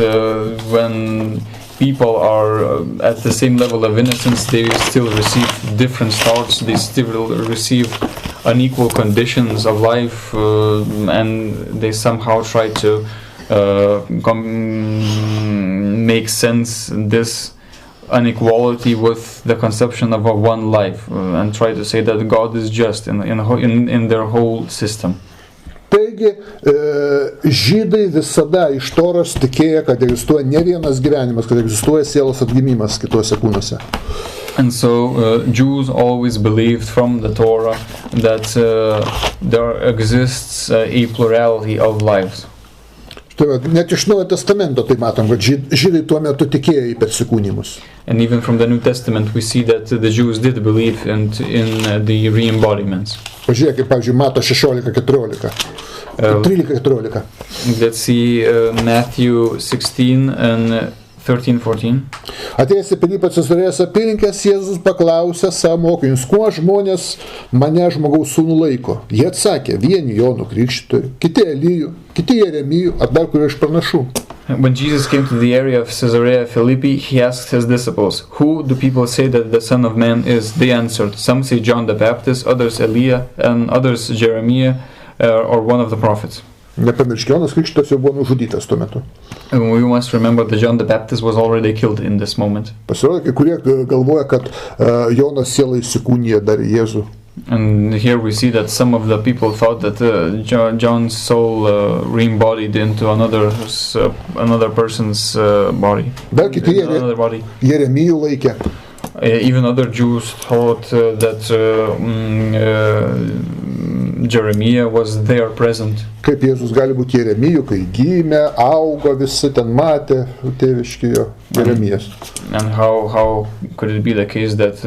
when people are at the same level of innocence, they still receive different starts, they still receive unequal conditions of life, and they somehow try to make sense this inequality with the conception of a one life, and try to say that God is just in their whole system. Tai Taigi, žydai visada iš Toros tikėjo, kad egzistuoja ne vienas gyvenimas, kad egzistuoja sielos atgimimas kitose kūnuose. And so Jews always believed from the Torah that there exists a plurality of lives. Net iš Naujojo testamento tai matom, kad žydai tuo metu tikėjo į persikūnijimus. And even from the New Testament we see that the Jews did believe in the re-embodiments. Pažiūrėkit, pavyzdžiui, Mato 16:14. 13:14. Let's see Matthew 16 and 13-14. Atėjęs į Pilypo Cezarėjos apylinkes, Jėzus paklausė savo mokinius, kuo žmonės mane žmogaus sūnų laiko. Jie atsakė, vieni Jonu Krikštytoju, kiti Elyju, kiti Jeremiju, ar dar kurio iš pranašų. When Jesus came to the area of Caesarea Philippi, he asked his disciples, "Who do people say that the Son of Man is?" They answered, "Some say John the Baptist, others Elijah, and others Jeremiah, or one of the prophets." Nepamiršk, Jonas Krikštytojas jau buvo nužudytas tuo metu. And we must remember that John the Baptist was already killed in this moment. Pasirodo, kai kurie galvoja, kad Jonas siela įsikūnija dar į Jėzų. And here we see that some of the people thought that John's soul re-embodied into another person's body. Dar kiti Jeremijų laikė. Even other Jews thought that Jeremiah was there present. Kaip Jėzus gali būti Jeremijų, kai gimė, augo, visi ten matė tėviški jo Jeremijas. And how could it be the case that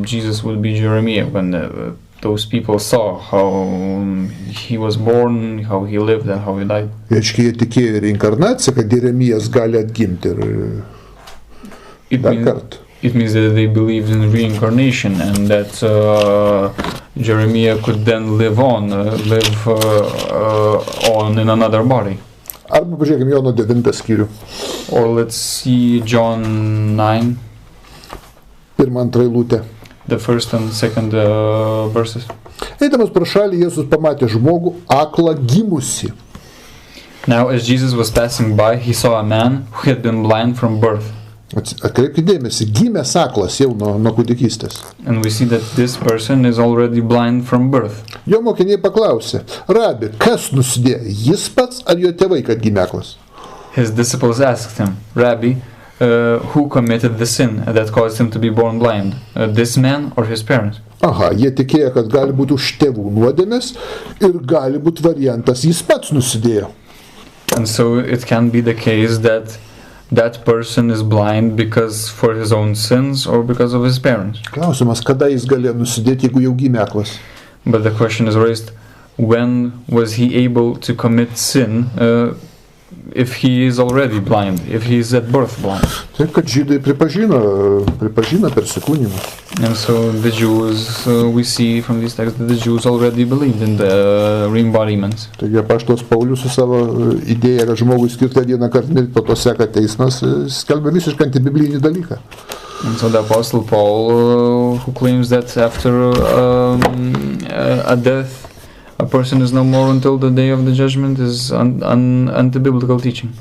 Jesus would be Jeremiah when those people saw how he was born, how he lived and how he died? Reiškia, jie tikėjo reinkarnaciją, kad Jeremijas gali atgimti ir dar kartą. It means that they believed in reincarnation and that Jeremiah could then live on in another body. Arba pažiūrėkime Jono 9 skyrių. Or let's see John 9. 1-2 eilutė. The first and second verses. Eidamas pro šalį, Jėzus pamatė žmogų aklą gimusį. Now as Jesus was passing by, he saw a man who had been blind from birth. Atkreipkite dėmesį, gimęs aklas jau nuo kūdikystės. And we see that this person is already blind from birth. Jo mokiniai paklausė, Rabi, kas nusidėjo, jis pats ar jo tėvai, kad gimė aklas? His disciples asked him, Rabbi, who committed the sin that caused him to be born blind, this man or his parents? Aha, jie tikėjo, kad gali būti už tėvų nuodėmės ir gali būti variantas, jis pats nusidėjo. And so it can be the case that person is blind because for his own sins or because of his parents. Klausimas, kada jis galėjo nusidėti, jeigu jau gimė aklas? But the question is raised, when was he able to commit sin if he is already blind, if he is at birth blind? Taip, kad žydai pripažino persikūnijimus. And so the Jews, we see from this text that the Jews already believed in the re-embodiments. Taigi apaštalas Paulius su savo idėja, kad žmogui skirta vieną kartą, po to seka teismas, skelbia visiškai antibiblinį dalyką. And so the Apostle Paul, who claims that after a death, a person is no more until the day of the judgment, is anti-biblical teaching.